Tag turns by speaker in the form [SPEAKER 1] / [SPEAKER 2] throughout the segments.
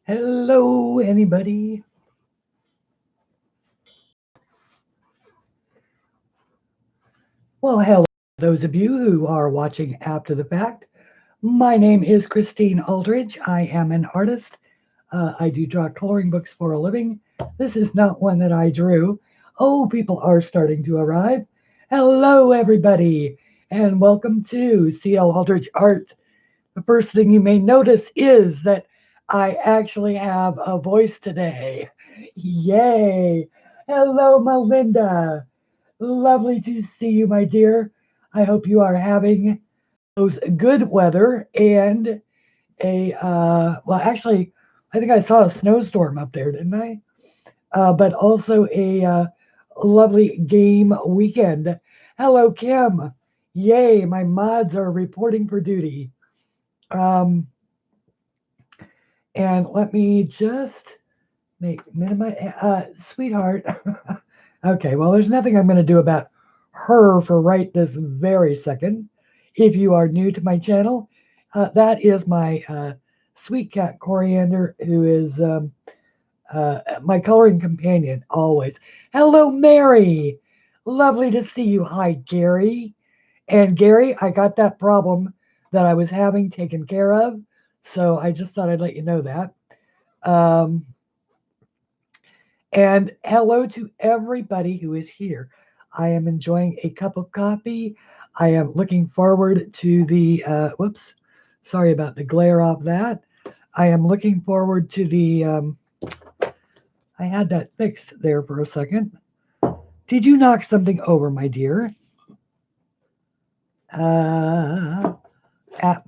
[SPEAKER 1] Hello, anybody? Well, hello, those of you who are watching after the fact. My name is Christine Aldridge. I am an artist. I do draw coloring books for a living. This is not one that I drew. Oh, people are starting to arrive. Hello, everybody, and welcome to CLAldridgeArt. The first thing you may notice is that I actually have a voice today. Yay! Hello, Melinda. Lovely to see you, my dear. I hope you are having both good weather and well, actually, I think I saw a snowstorm up there, didn't I? But also a lovely game weekend. Hello, Kim. Yay, my mods are reporting for duty. Um, and let me just make minimize, sweetheart. Okay, well, there's nothing I'm going to do about her for right this very second. If you are new to my channel, that is my sweet cat Coriander, who is my coloring companion always. Hello, Mary. Lovely to see you. Hi, Gary. And Gary, I got that problem that I was having taken care of. So I just thought I'd let you know that. Um, and hello to everybody who is here. I am enjoying a cup of coffee. I am looking forward to the, whoops, sorry about the glare off that. I am looking forward to the, I had that fixed there for a second. Did you knock something over, my dear? Uh,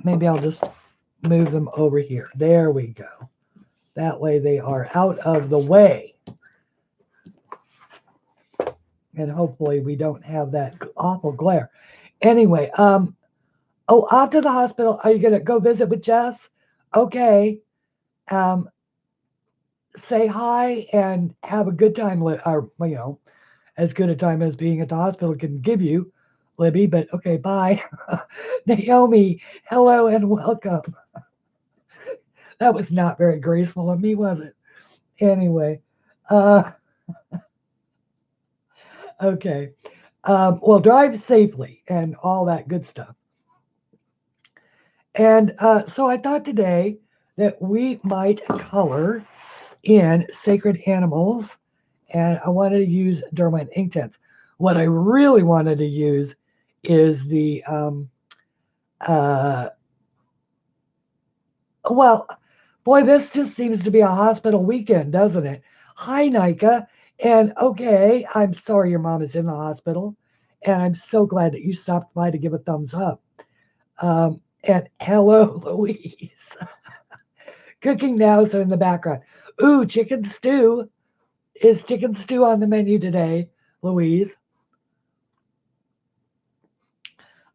[SPEAKER 1] Maybe I'll just move them over here. There we go. That way they are out of the way. And hopefully we don't have that awful glare. Anyway, oh, off to the hospital. Are you gonna go visit with Jess? Okay. Um, say hi and have a good time, or as good a time as being at the hospital can give you, Libby. But okay, bye. Naomi, hello and welcome. That was not very graceful of me, was it? Anyway, uh, okay. Well, drive safely and all that good stuff. And so I thought today that we might color in sacred animals, and I wanted to use Derwent Inktense. What I really wanted to use is the, uh, well, boy, this just seems to be a hospital weekend, doesn't it? Hi, Nika. And okay, I'm sorry your mom is in the hospital, and I'm so glad that you stopped by to give a thumbs up. And hello, Louise. Cooking now, so in the background. Ooh, chicken stew. Is chicken stew on the menu today, Louise?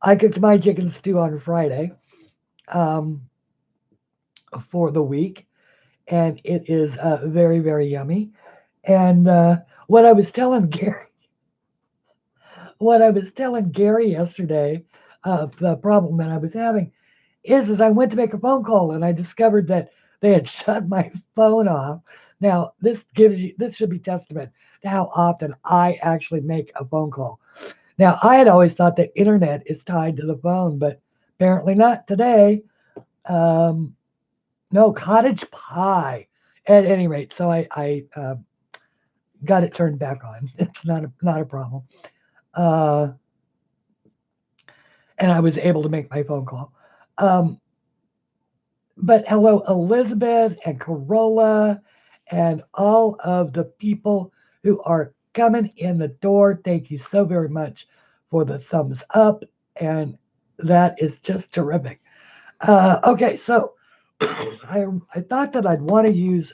[SPEAKER 1] I cooked my chicken stew on Friday um, for the week, and it is very, very yummy. And what I was telling Gary, what I was telling Gary yesterday, the problem that I was having is I went to make a phone call and I discovered that they had shut my phone off. Now this should be testament to how often I actually make a phone call. Now I had always thought that internet is tied to the phone, but apparently not today. Um, no, cottage pie. At any rate, so I got it turned back on. It's not a problem. Uh, and I was able to make my phone call. Um, but hello, Elizabeth and Corolla and all of the people who are coming in the door. Thank you so very much for the thumbs up. And that is just terrific. Okay, so I thought that I'd want to use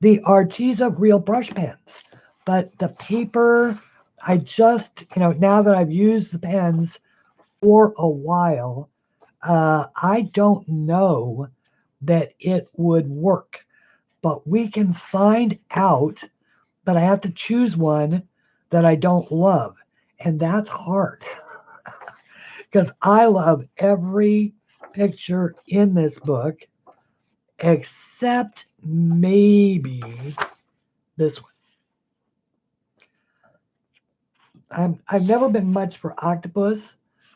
[SPEAKER 1] the Arteza Real Brush Pens, but the paper, I just, now that I've used the pens for a while, I don't know that it would work, but we can find out. But I have to choose one that I don't love, and that's hard because I love every picture in this book. except maybe this one. I've never been much for octopus.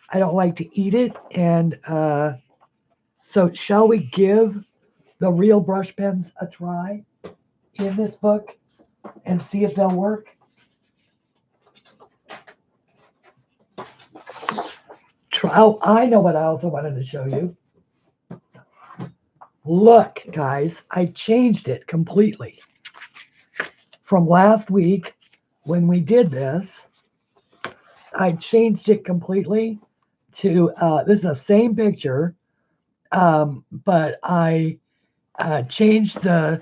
[SPEAKER 1] I don't like to eat it, and so shall we give the real brush pens a try in this book and see if they'll work? Oh, I know what I also wanted to show you. Look, guys, I changed it completely. From last week when we did this, I changed it completely to, this is the same picture, but I changed the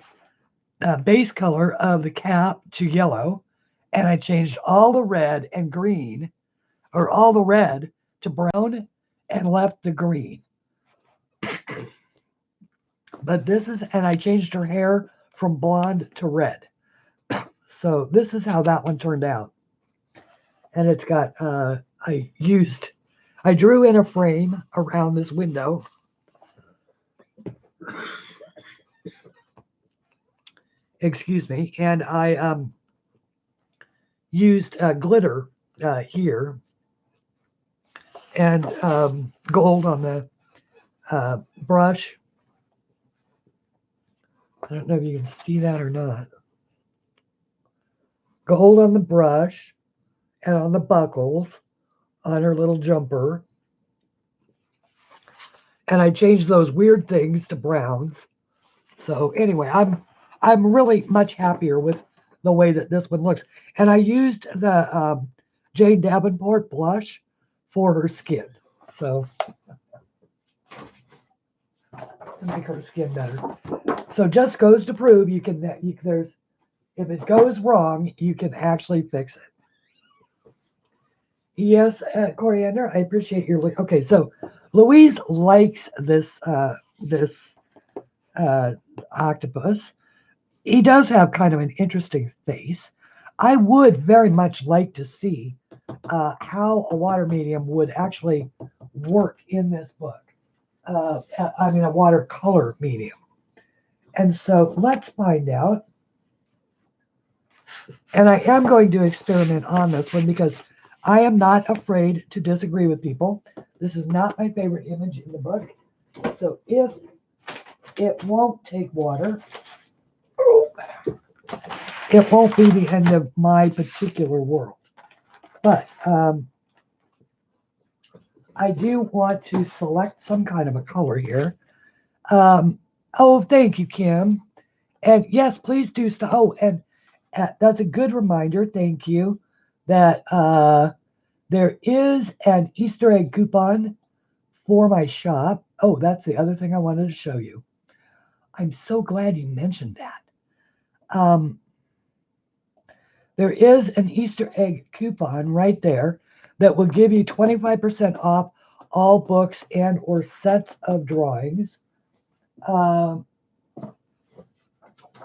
[SPEAKER 1] base color of the cap to yellow, and I changed all the red and green, or all the red to brown, and left the green. But this is, and I changed her hair from blonde to red. So this is how that one turned out. And it's got, I drew in a frame around this window. Excuse me. And I used glitter here and gold on the brush. I don't know if you can see that or not. Gold on the brush and on the buckles on her little jumper. And I changed those weird things to browns. So anyway, I'm really much happier with the way that this one looks. And I used the Jane Davenport blush for her skin. So to make her skin better. So just goes to prove you can, there's, if it goes wrong, you can actually fix it. Yes, Coriander, I appreciate your, okay, so Louise likes this, octopus. He does have kind of an interesting face. I would very much like to see how a water medium would actually work in this book. I mean, a watercolor medium. And so let's find out. And I am going to experiment on this one because I am not afraid to disagree with people. This is not my favorite image in the book. So if it won't take water, it won't be the end of my particular world. But I do want to select some kind of a color here. Oh, thank you, Kim. And yes, please do so. Oh, and that's a good reminder. Thank you. That there is an Easter egg coupon for my shop. Oh, that's the other thing I wanted to show you. I'm so glad you mentioned that. There is an Easter egg coupon right there that will give you 25% off all books and or sets of drawings.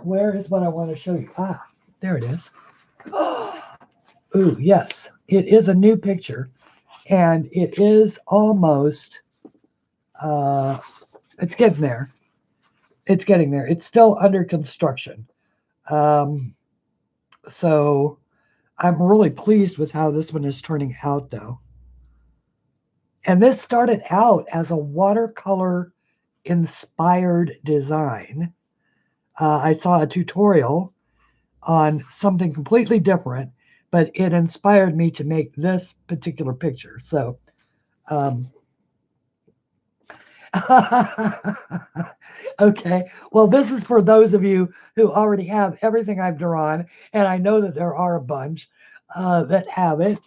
[SPEAKER 1] Where is what I want to show you? Ah, there it is. Ooh, yes, it is a new picture, and it is almost, it's getting there. It's getting there. It's still under construction. So I'm really pleased with how this one is turning out, though. And this started out as a watercolor inspired design. I saw a tutorial on something completely different, but it inspired me to make this particular picture. So, okay. Well, this is for those of you who already have everything I've drawn, and I know that there are a bunch that have it.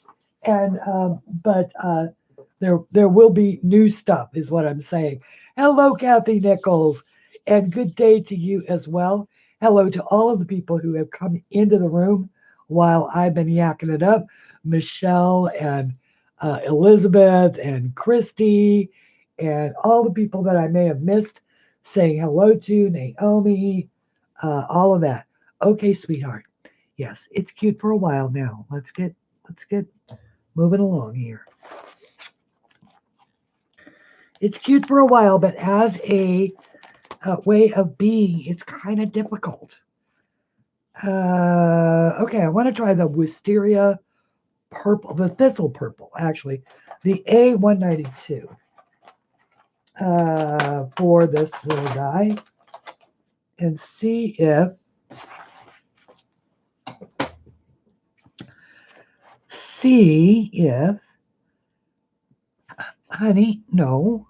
[SPEAKER 1] And but there will be new stuff, is what I'm saying. Hello, Kathy Nichols, and good day to you as well. Hello to all of the people who have come into the room while I've been yakking it up. Michelle and Elizabeth and Christy and all the people that I may have missed, saying hello to, Naomi, all of that. Okay, sweetheart. Yes, it's cute for a while now. Let's get moving along here. It's cute for a while, but as a way of being. It's kind of difficult. Okay, I want to try the wisteria purple, the thistle purple, actually, the A192 for this little guy, and see if honey, no.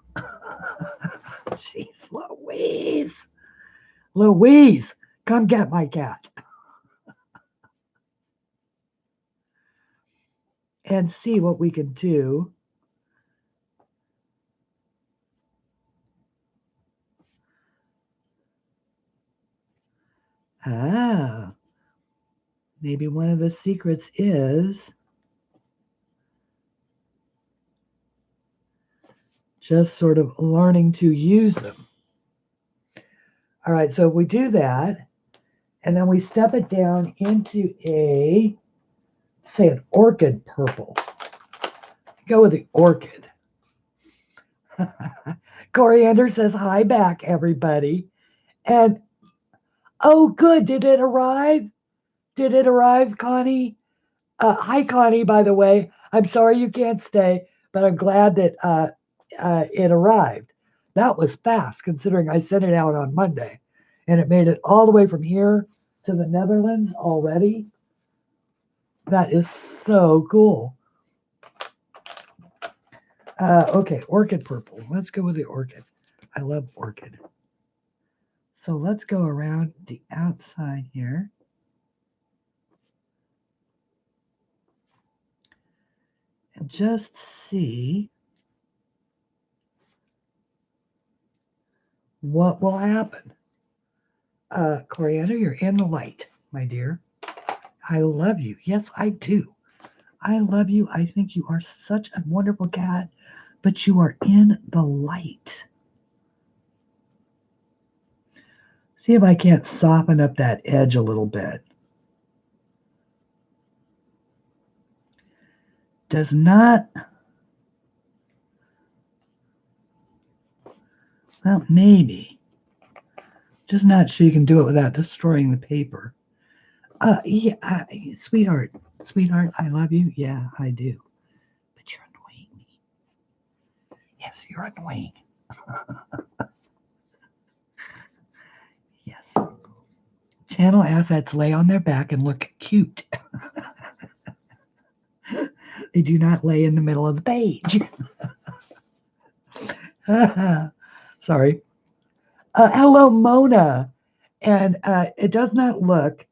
[SPEAKER 1] Jeez, Louise, come get my cat. And see what we can do. Maybe one of the secrets is just sort of learning to use them. All right, so if we do that, and then we step it down into say an orchid purple. Go with the orchid. Coriander says, hi back, everybody. And, oh, good. Did it arrive? Did it arrive, Connie? Hi, Connie, by the way. I'm sorry you can't stay, but I'm glad that it arrived. That was fast, considering I sent it out on Monday. And it made it all the way from here to the Netherlands already. That is so cool. Okay, orchid purple. Let's go with the orchid. I love orchid. So let's go around the outside here. And just see what will happen. Coriander, you're in the light, my dear. I love you. Yes, I do. I love you. I think you are such a wonderful cat, but you are in the light. See if I can't soften up that edge a little bit. Does not, well, maybe. Just not sure you can do it without destroying the paper. Yeah, sweetheart, I love you. Yeah, I do. But you're annoying me. Yes, you're annoying. Yes. Channel assets lay on their back and look cute. They do not lay in the middle of the page. Sorry. Hello, Mona. And it does not look,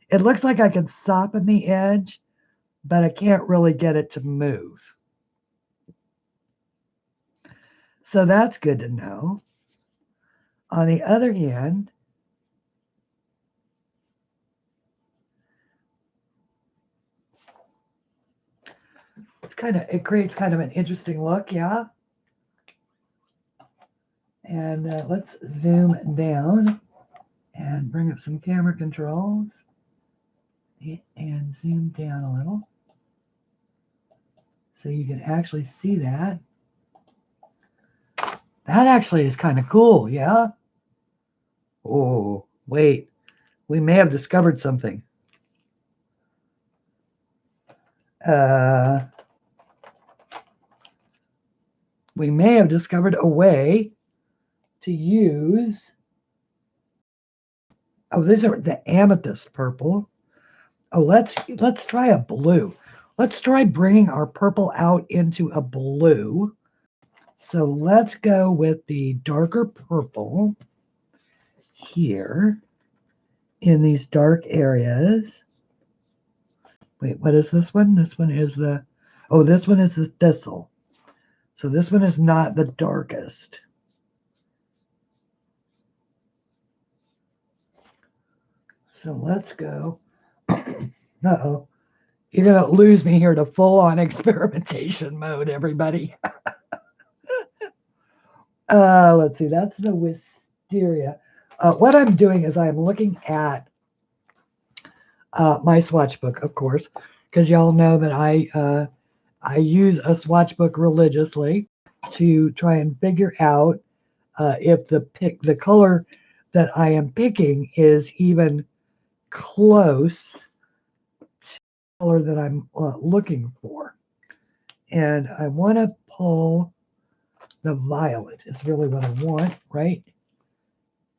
[SPEAKER 1] it looks like I can soften the edge, but I can't really get it to move. So that's good to know. On the other hand, it creates kind of an interesting look, yeah. And let's zoom down and bring up some camera controls and zoom down a little so you can actually see that. That actually is kind of cool, yeah? Oh, wait. We may have discovered something. We may have discovered a way to use, oh, these are the amethyst purple. Oh, let's try a blue. Let's try bringing our purple out into a blue. So let's go with the darker purple here in these dark areas. Wait, what is this one? This one is the, oh, this one is the thistle. So this one is not the darkest. So let's go. Uh-oh. You're going to lose me here to full-on experimentation mode, everybody. Let's see. That's the wisteria. What I'm doing is I'm looking at my swatch book, of course, because y'all know that I use a swatch book religiously to try and figure out if the color that I am picking is even close to the color that I'm looking for. And I want to pull the violet is really what I want, right?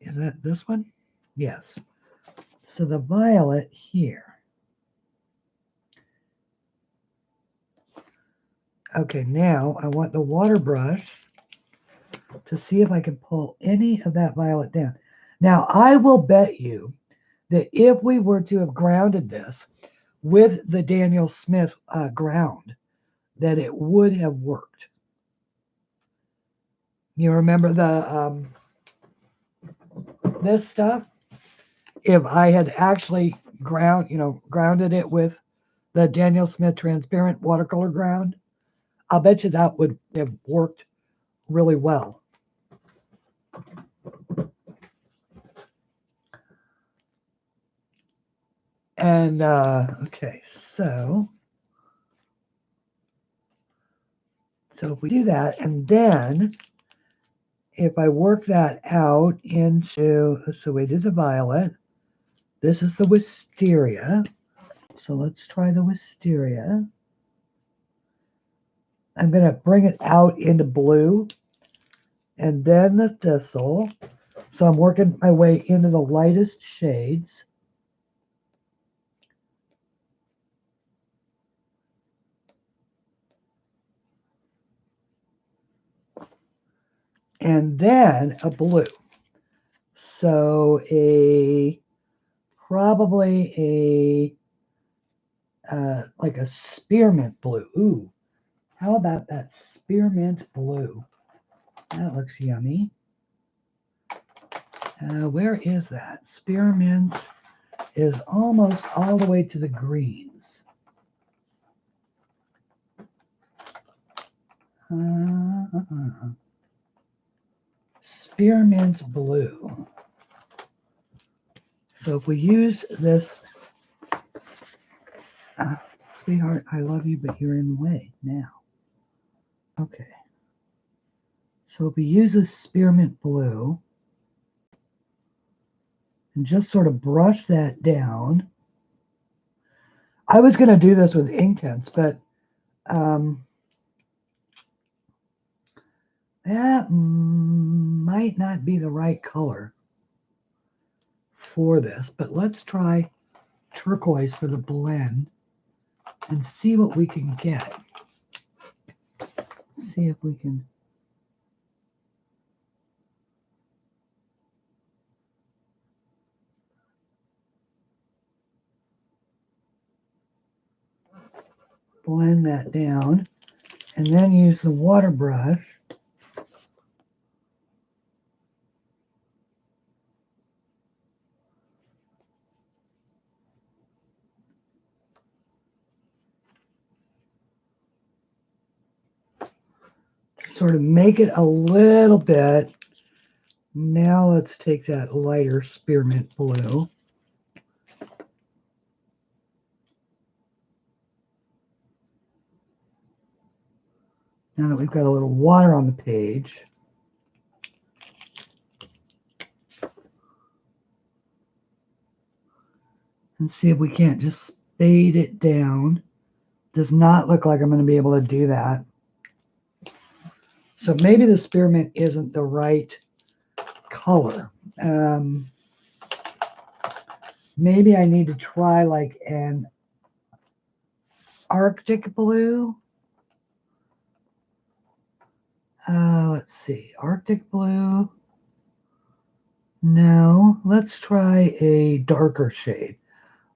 [SPEAKER 1] Is that this one? Yes. So the violet here. Okay, now I want the water brush to see if I can pull any of that violet down. Now, I will bet you that if we were to have grounded this with the Daniel Smith ground, that it would have worked. You remember the this stuff? If I had actually grounded it with the Daniel Smith transparent watercolor ground, I'll bet you that would have worked really well. And okay, so if we do that, and then if I work that out into, so we did the violet, this is the wisteria. So let's try the wisteria. I'm going to bring it out into blue and then the thistle. So I'm working my way into the lightest shades. And then a blue. So probably like a spearmint blue. Ooh, how about that spearmint blue? That looks yummy. Where is that? Spearmint is almost all the way to the greens. Spearmint blue. So if we use this, sweetheart, I love you, but you're in the way now. Okay. So if we use this spearmint blue and just sort of brush that down. I was going to do this with Inktense, but that might not be the right color for this, but let's try turquoise for the blend and see what we can get. See if we can. Blend that down and then use the water brush to sort of make it a little bit. Now let's take that lighter spearmint blue. Now that we've got a little water on the page, and see if we can't just fade it down. Does not look like I'm going to be able to do that. So maybe the spearmint isn't the right color. Maybe I need to try like an Arctic blue. Let's see, Arctic blue. No, let's try a darker shade,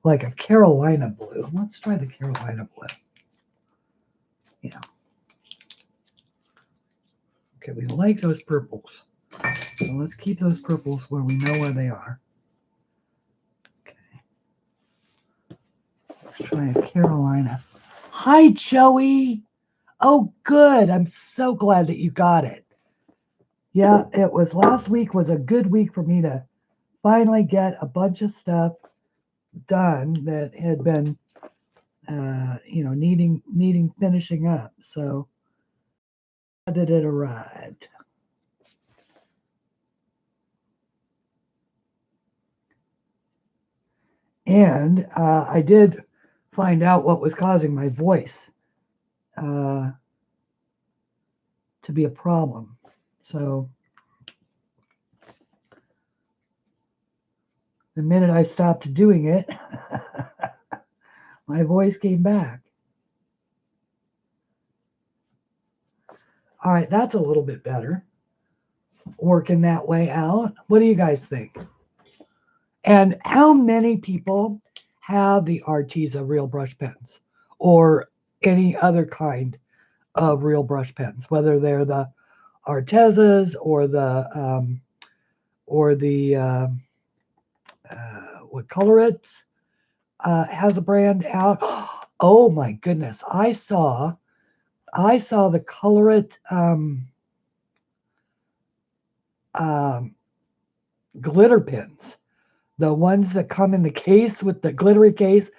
[SPEAKER 1] like a Carolina blue. Let's try the Carolina blue. Yeah. Okay, we like those purples. So let's keep those purples where we know where they are. Okay. Let's try a Carolina. Hi, Joey. Oh, good. I'm so glad that you got it. Yeah, it was last week was a good week for me to finally get a bunch of stuff done that had been, needing finishing up. So glad that it arrived. And I did find out what was causing my voice to be a problem. So the minute I stopped doing it, my voice came back. All right, that's a little bit better. Working that way out. What do you guys think? And how many people have the Arteza real brush pens or any other kind of real brush pens, whether they're the Artezas or the what CLAldridges has a brand out. Oh my goodness! I saw the CLAldridge glitter pens, the ones that come in the case with the glittery case.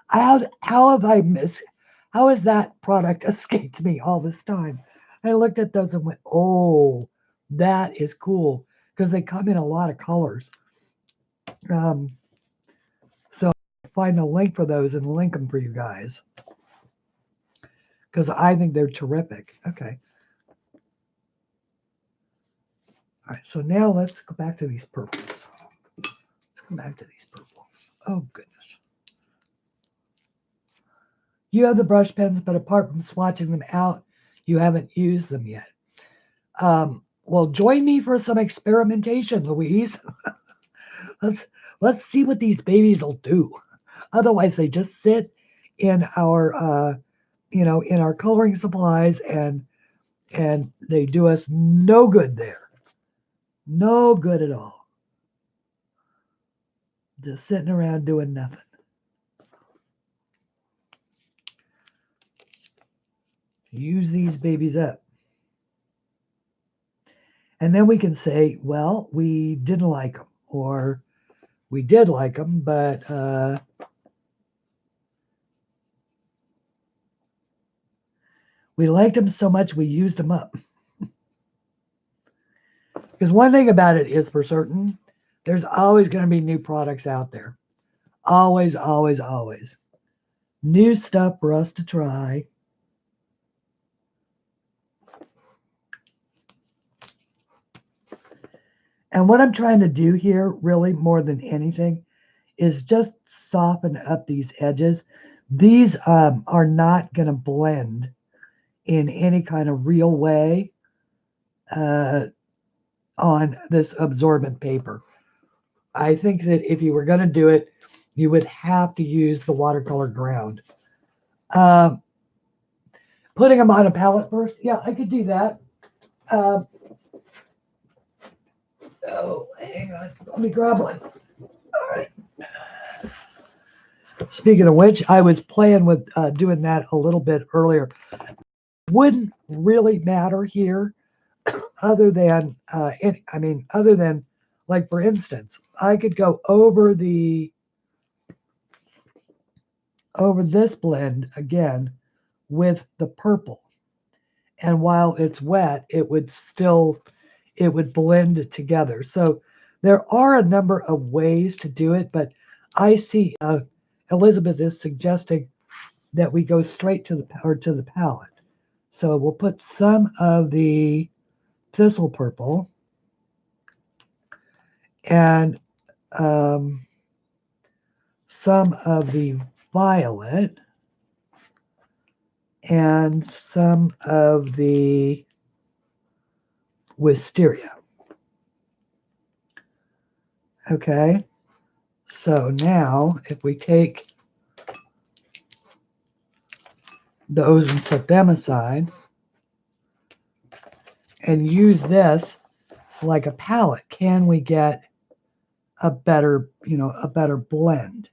[SPEAKER 1] How have I missed? How has that product escaped me all this time? I looked at those and went, "Oh, that is cool," because they come in a lot of colors. So I'll find a link for those and link them for you guys because I think they're terrific. Okay. All right. So now let's go back to these purples. Let's come back to these purples. Oh goodness. You have the brush pens, but apart from swatching them out, you haven't used them yet. Well, join me for some experimentation, Louise. let's see what these babies will do. Otherwise, they just sit in our in our coloring supplies, and they do us no good there. No good at all. Just sitting around doing nothing. Use these babies up. And then we can say, well, we didn't like them, or we did like them, but we liked them so much we used them up. Because one thing about it is for certain, there's always going to be new products out there. Always, always, always. New stuff for us to try. And what I'm trying to do here, really more than anything, is just soften up these edges. These are not going to blend in any kind of real way on this absorbent paper. I think that if you were going to do it, you would have to use the watercolor ground. Putting them on a palette first, yeah, I could do that. Oh, hang on, let me grab one. All right. Speaking of which, I was playing with doing that a little bit earlier. Wouldn't really matter here, other than other than, like, for instance, I could go over this blend again with the purple, and while it's wet, it would blend together. So there are a number of ways to do it, but I see Elizabeth is suggesting that we go straight to the palette. So we'll put some of the thistle purple and some of the violet and some of the wisteria. Okay, so now if we take those and set them aside and use this like a palette, can we get a better blend?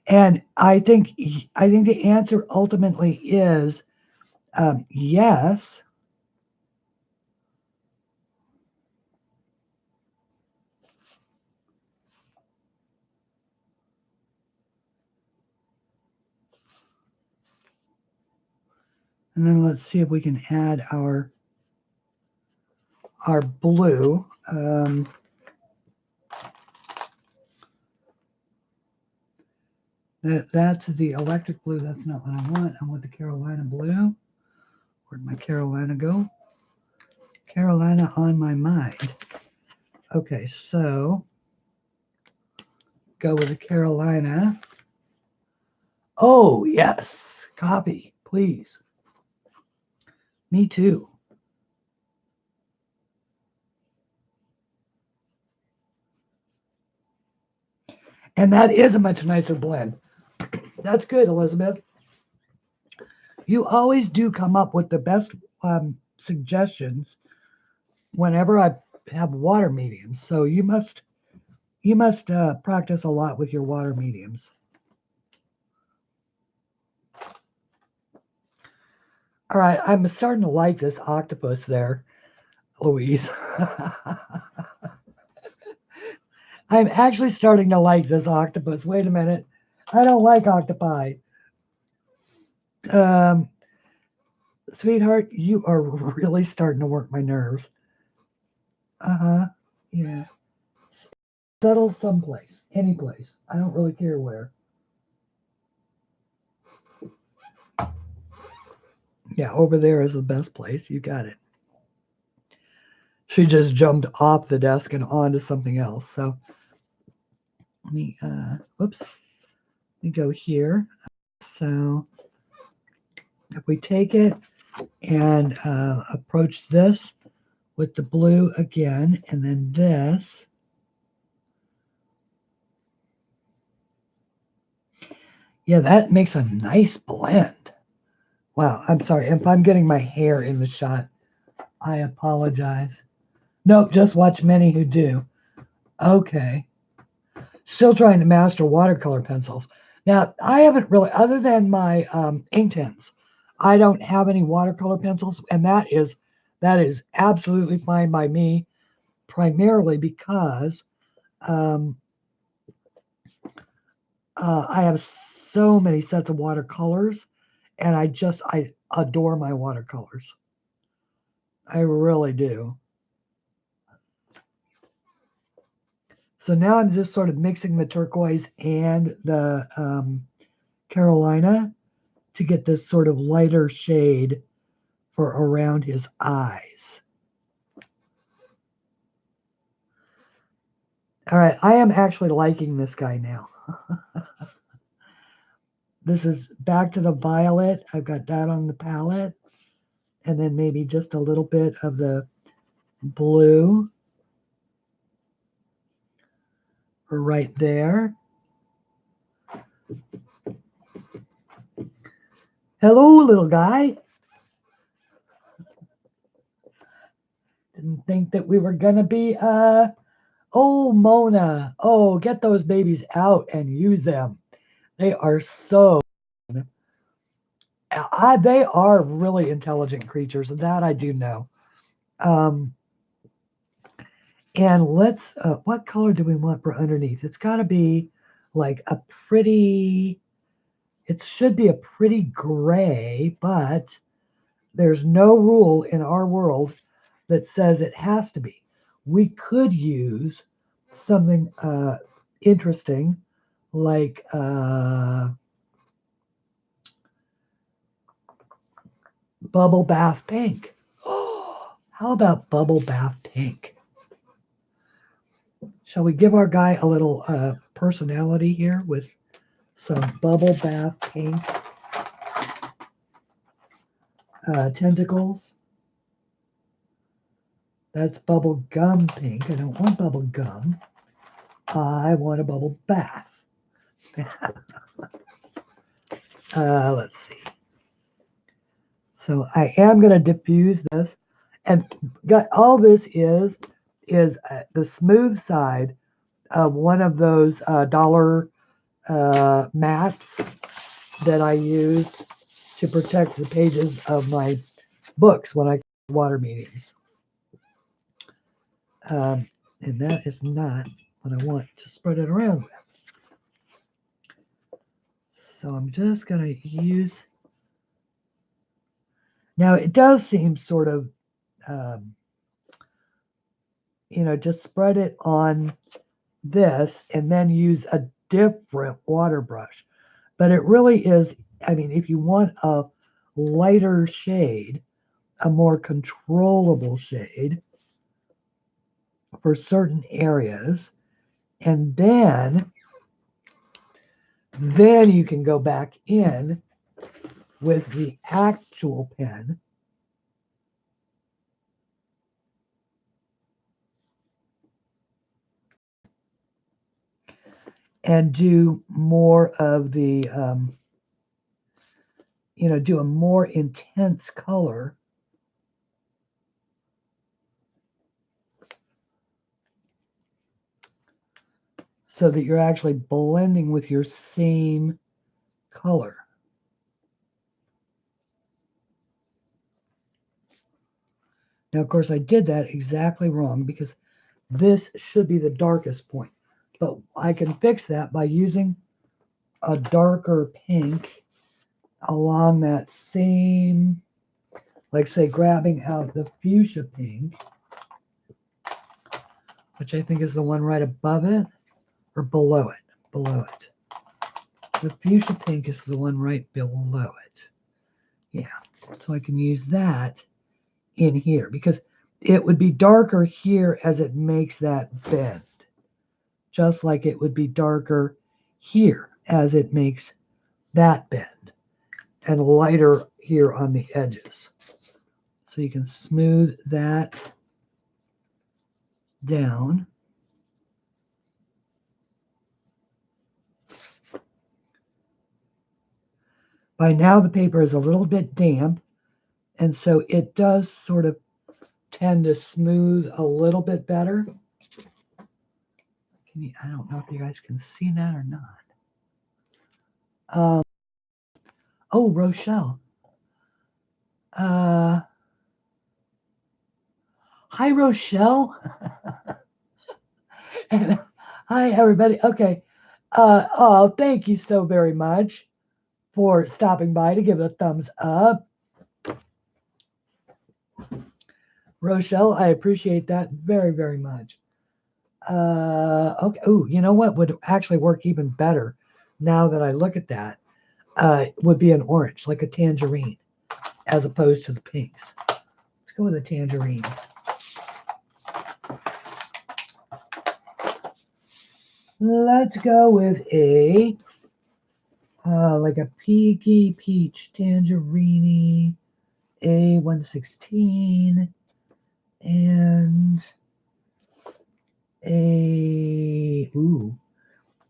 [SPEAKER 1] And I think the answer ultimately is yes. And then let's see if we can add our blue. That's the electric blue. That's not what I want. I want the Carolina blue. Where'd my Carolina go? Carolina on my mind. Okay, so go with the Carolina. Oh, yes. Copy, please. Me too. And that is a much nicer blend. That's good, Elizabeth. You always do come up with the best suggestions whenever I have water mediums. So you must practice a lot with your water mediums. All right, I'm starting to like this octopus there, Louise. I'm actually starting to like this octopus. Wait a minute. I don't like octopi. Sweetheart, you are really starting to work my nerves. Uh-huh. Yeah. Settle someplace, any place. I don't really care where. Yeah, over there is the best place. You got it. She just jumped off the desk and onto something else. So let me, whoops. Let me go here. So if we take it and approach this with the blue again, and then this. Yeah, that makes a nice blend. Wow, I'm sorry. If I'm getting my hair in the shot, I apologize. Nope, just watch many who do. Okay. Still trying to master watercolor pencils. Now, I haven't really, other than my Inktense, I don't have any watercolor pencils, and that is absolutely fine by me, primarily because I have so many sets of watercolors, and I adore my watercolors. I really do. So now I'm just sort of mixing the turquoise and the Carolina to get this sort of lighter shade for around his eyes. All right, I am actually liking this guy now. This is back to the violet. I've got that on the palette. And then maybe just a little bit of the blue right there. Hello, little guy. Didn't think that we were going to be, oh, Mona. Oh, get those babies out and use them. They are so, they are really intelligent creatures. That I do know. And let's, what color do we want for underneath? It's got to be like a pretty, it should be a pretty gray, but there's no rule in our world that says it has to be. We could use something interesting like bubble bath pink. Oh, how about bubble bath pink? Shall we give our guy a little personality here with some bubble bath pink tentacles? That's bubble gum pink. I don't want bubble gum. I want a bubble bath. Let's see. So I am going to diffuse this, and got all this is the smooth side of one of those dollar mats that I use to protect the pages of my books when I water meetings. And that is not what I want to spread it around with. So I'm just going to use Now it does seem sort of, just spread it on this and then use a different water brush. But it really is, I mean, if you want a lighter shade, a more controllable shade for certain areas, and then you can go back in with the actual pen and do more of the, do a more intense color. So that you're actually blending with your same color. Now, of course, I did that exactly wrong because this should be the darkest point. But I can fix that by using a darker pink along that same, like say, grabbing out the fuchsia pink, which I think is the one right above it, or below it, below it. The fuchsia pink is the one right below it. Yeah, so I can use that in here because it would be darker here as it makes that bend, just like it would be darker here as it makes that bend, and lighter here on the edges. So you can smooth that down. By now the paper is a little bit damp, and so it does sort of tend to smooth a little bit better. I don't know if you guys can see that or not. Oh, Rochelle. Hi, Rochelle. And hi, everybody. Okay. Oh, thank you so very much for stopping by to give a thumbs up. Rochelle, I appreciate that very, very much. Okay. Oh, you know what would actually work even better now that I look at that? Would be an orange, like a tangerine, as opposed to the pinks. Let's go with a tangerine. Let's go with a like a peaky peach tangerine A116 and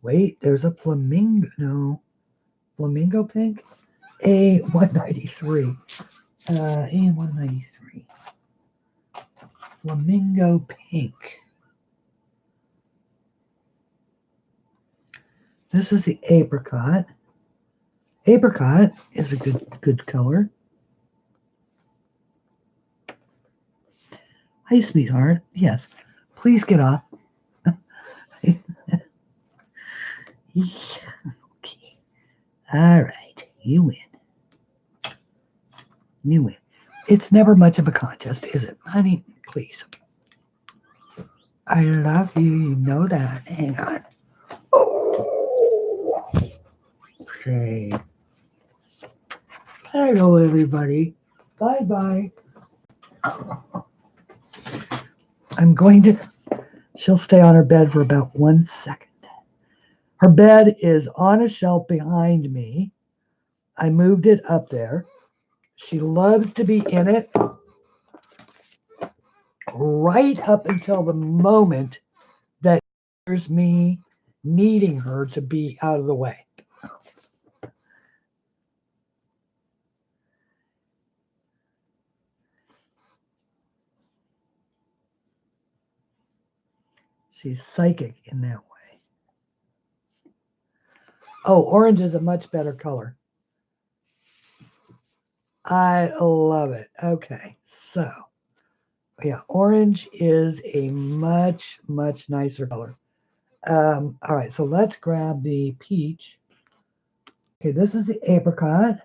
[SPEAKER 1] wait, there's a flamingo pink A193 A193 flamingo pink. This is the apricot. Apricot is a good color. Hi, sweetheart. Yes, please get off. Okay. All right, you win. You win. It's never much of a contest, is it? Honey, please. I love you. You know that. Hang on. Oh. Okay. Hello, everybody. Bye-bye. I'm going to... She'll stay on her bed for about 1 second. Her bed is on a shelf behind me. I moved it up there. She loves to be in it right up until the moment that there's me needing her to be out of the way. She's psychic in that way. Oh, orange is a much better color. I love it. Okay, so yeah, orange is a much nicer color. All right, so let's grab the peach. Okay, this is the apricot.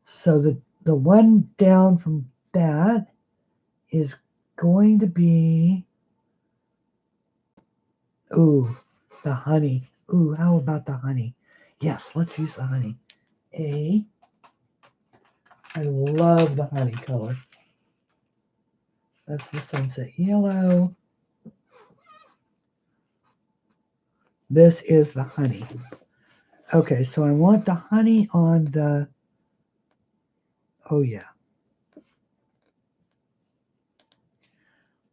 [SPEAKER 1] So the one down from that is going to be, ooh, the honey. Ooh, how about the honey? Yes, let's use the honey. I love the honey color. That's the sunset yellow. This is the honey. Okay, so I want the honey on the, oh yeah.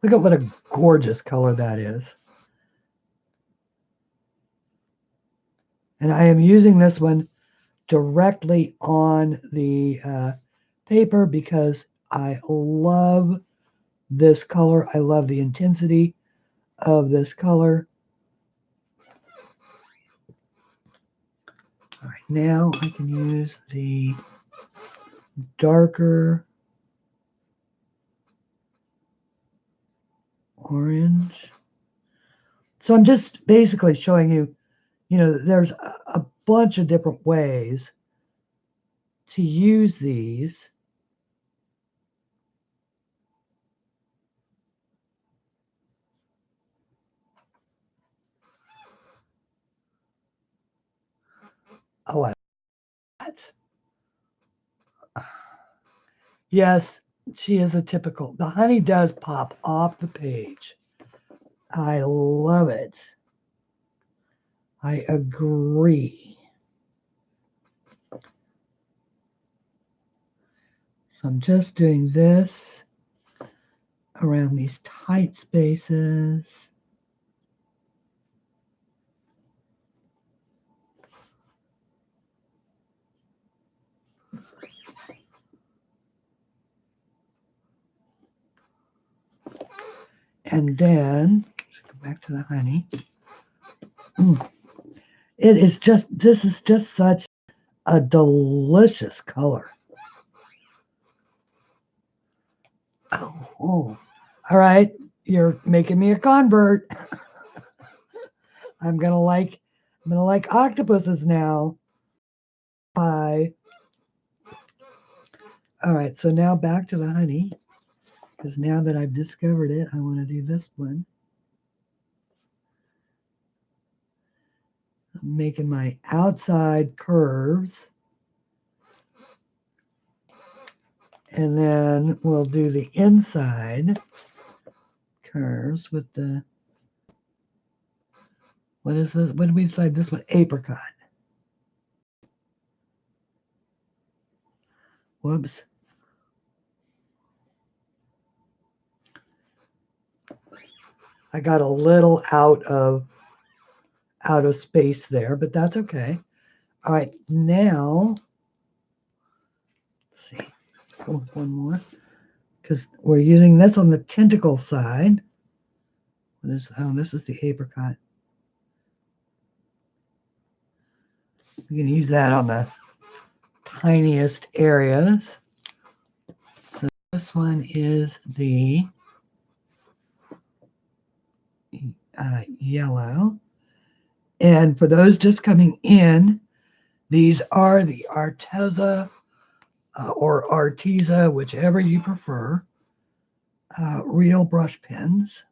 [SPEAKER 1] Look at what a gorgeous color that is. And I am using this one directly on the paper because I love this color. I love the intensity of this color. All right, now I can use the darker orange. So I'm just basically showing you, there's a bunch of different ways to use these. Oh, I like that. Yes, she is a typical. The honey does pop off the page. I love it. I agree. So I'm just doing this around these tight spaces. And then, let's go back to the honey. It is just, this is just such a delicious color. Oh, all right. You're making me a convert. I'm gonna like octopuses now. Bye. All right, so now back to the honey, because now that I've discovered it, I want to do this one. I'm making my outside curves. And then we'll do the inside curves with the, what is this? What did we decide? This one, apricot. Whoops. I got a little out of space there, but that's okay. All right, now, let's see, go with one more, because we're using this on the tentacle side. What is, oh, this is the apricot. We can use that on the tiniest areas. So this one is the yellow. And for those just coming in, these are the Arteza or Arteza, whichever you prefer, real brush pens.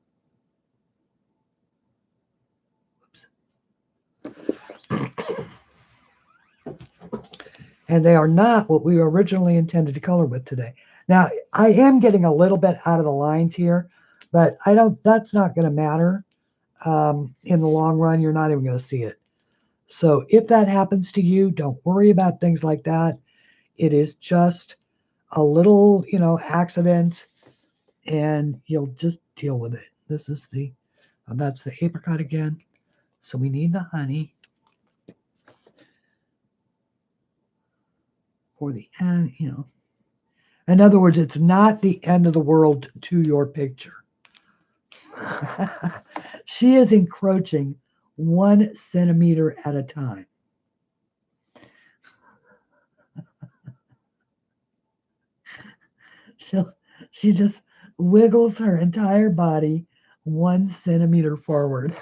[SPEAKER 1] And they are not what we originally intended to color with today. Now, I am getting a little bit out of the lines here, but that's not going to matter. In the long run, you're not even going to see it. So if that happens to you, don't worry about things like that. It is just a little, accident, and you'll just deal with it. This is that's the apricot again. So we need the honey for the end, In other words, it's not the end of the world to your picture. She is encroaching 1 centimeter at a time. She just wiggles her entire body 1 centimeter forward.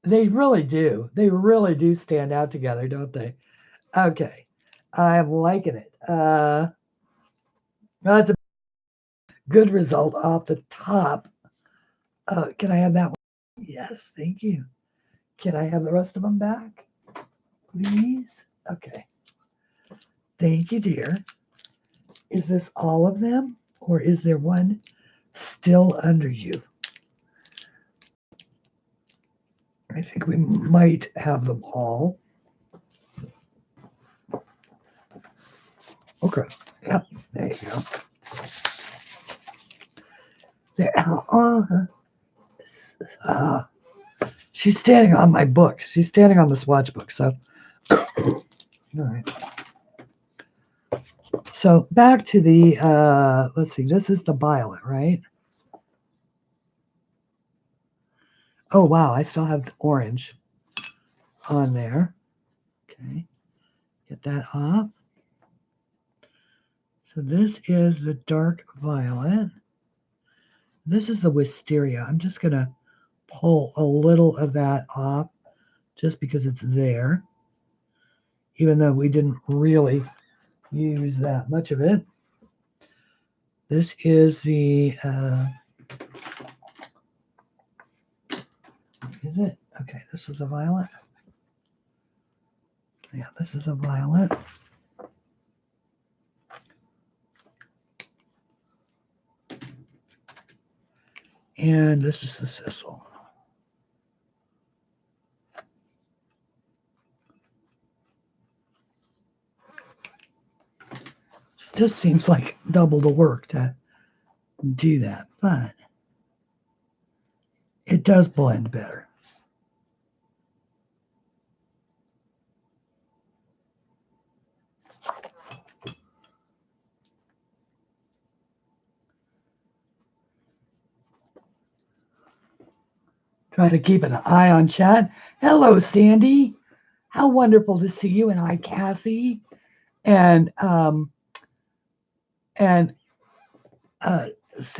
[SPEAKER 1] They really do. They really do stand out together, don't they? Okay. I'm liking it. That's a good result off the top. Can I have that one? Yes, thank you. Can I have the rest of them back, please? Okay. Thank you, dear. Is this all of them, or is there one still under you? I think we might have them all. Okay. Yep. There you go. There. She's standing on my book. She's standing on the swatch book. So, all right. So back to the, let's see, this is the violet, right? Oh, wow, I still have the orange on there. Okay, get that off. So this is the dark violet. This is the wisteria. I'm just going to pull a little of that off just because it's there, even though we didn't really use that much of it. This is the, is it? Okay, this is the violet. Yeah, this is the violet. And this is the sisal. This just seems like double the work to do that, but it does blend better. Try to keep an eye on chat. Hello, Sandy. How wonderful to see you. And hi, Cassie. And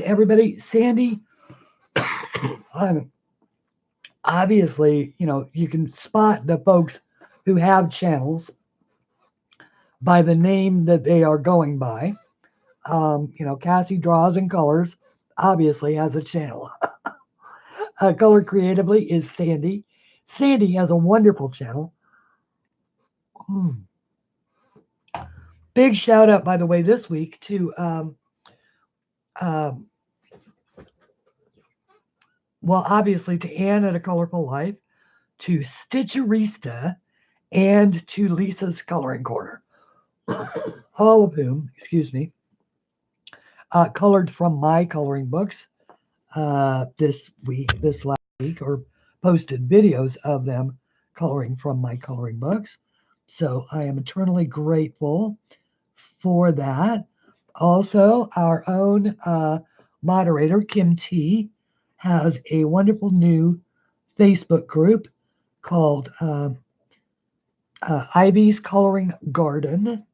[SPEAKER 1] everybody, Sandy. Obviously, you know, you can spot the folks who have channels by the name that they are going by. You know, Cassie Draws and Colors obviously has a channel. Color Creatively is Sandy. Sandy has a wonderful channel. Big shout out, by the way, this week to, well, obviously to Anne at A Colorful Life, to Stitcherista, and to Lisa's Coloring Corner. All of whom, excuse me, colored from my coloring books this last week, or posted videos of them coloring from my coloring books. So I am eternally grateful for that. Also, our own moderator, Kim T, has a wonderful new Facebook group called Ivy's Coloring Garden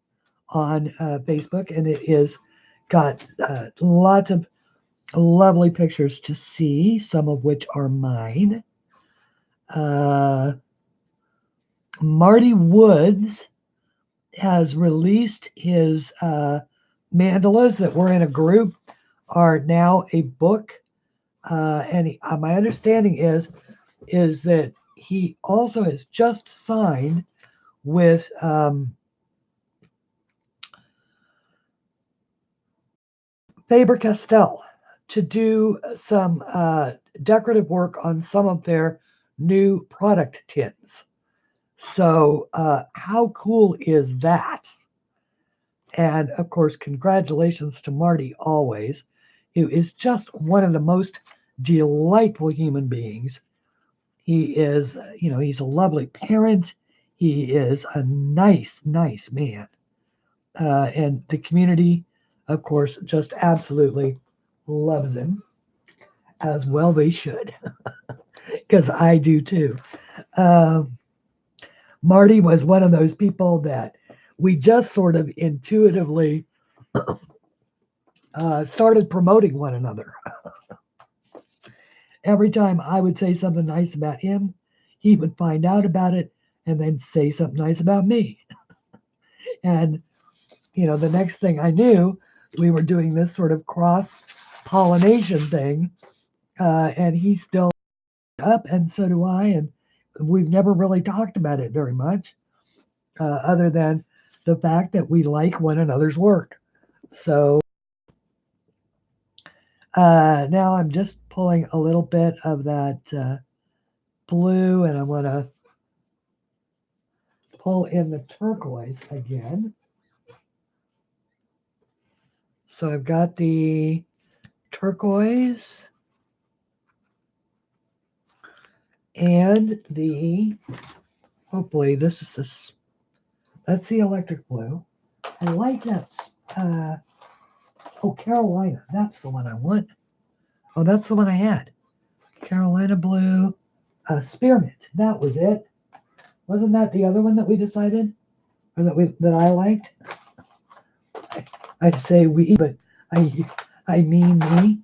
[SPEAKER 1] on Facebook, and it is got lots of lovely pictures to see, some of which are mine. Marty Woods has released his mandalas that were in a group are now a book, and my understanding is that he also has just signed with Faber-Castell to do some decorative work on some of their new product tins. So how cool is that? And of course, congratulations to Marty always, who is just one of the most delightful human beings. He is, you know, he's a lovely parent. He is a nice, nice man. And the community, of course, just absolutely loves him, as well they should, because I do too. Marty was one of those people that we just sort of intuitively started promoting one another. Every time I would say something nice about him, he would find out about it and then say something nice about me. And, the next thing I knew, we were doing this sort of cross pollination thing. And he's still up, and so do I. And we've never really talked about it very much, other than the fact that we like one another's work. So now I'm just pulling a little bit of that blue, and I want to pull in the turquoise again. So I've got the turquoise and hopefully this is that's the electric blue. I like that. Carolina, that's the one I want. Oh, that's the one I had. Carolina blue, spearmint, that was it. Wasn't that the other one that we decided? Or that I liked? I'd say we, but I mean me.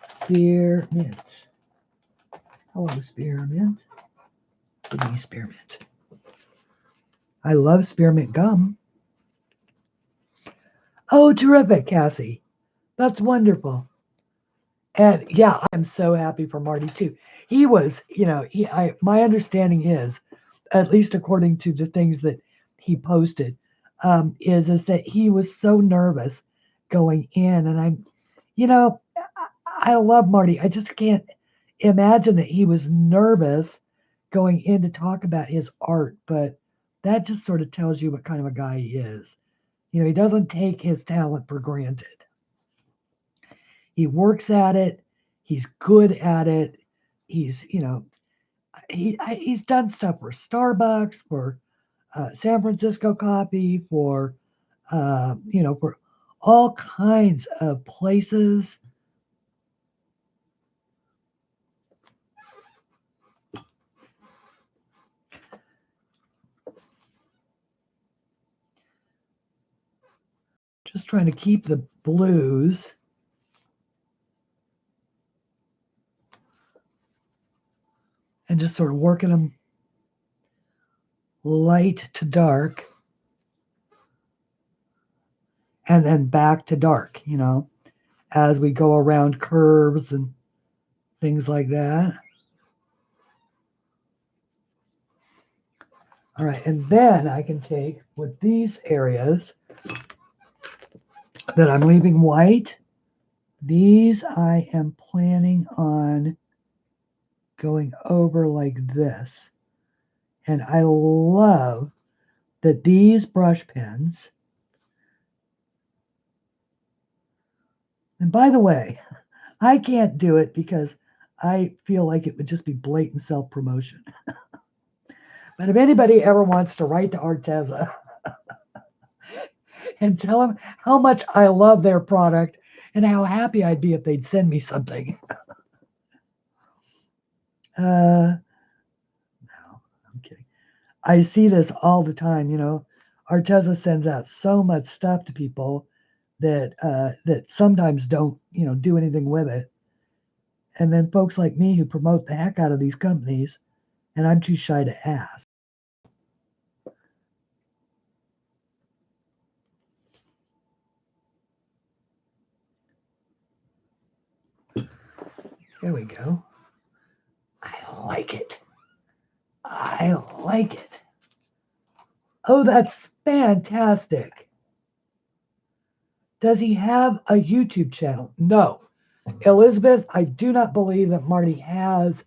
[SPEAKER 1] Spearmint. Hello, spearmint. Give me spearmint. I love spearmint gum. Oh, terrific, Cassie. That's wonderful. And yeah, I'm so happy for Marty too. He was, my understanding is, at least according to the things that he posted, is that he was so nervous going in, and I love Marty. I just can't imagine that he was nervous going in to talk about his art, but that just sort of tells you what kind of a guy he is. He doesn't take his talent for granted. He works at it. He's good at it. He's, he's done stuff for Starbucks, for San Francisco Copy, for, for all kinds of places. Just trying to keep the blues. And just sort of working them light to dark. And then back to dark, as we go around curves and things like that. All right, and then I can take with these areas that I'm leaving white, these I am planning on going over like this. And I love that these brush pens, and by the way, I can't do it because I feel like it would just be blatant self-promotion. But if anybody ever wants to write to Arteza and tell them how much I love their product and how happy I'd be if they'd send me something. No, I'm kidding. I see this all the time, Arteza sends out so much stuff to people that that sometimes don't, do anything with it. And then folks like me who promote the heck out of these companies, and I'm too shy to ask. There we go. I like it. I like it. Oh, that's fantastic. Does he have a YouTube channel? No. Elizabeth, I do not believe that Marty has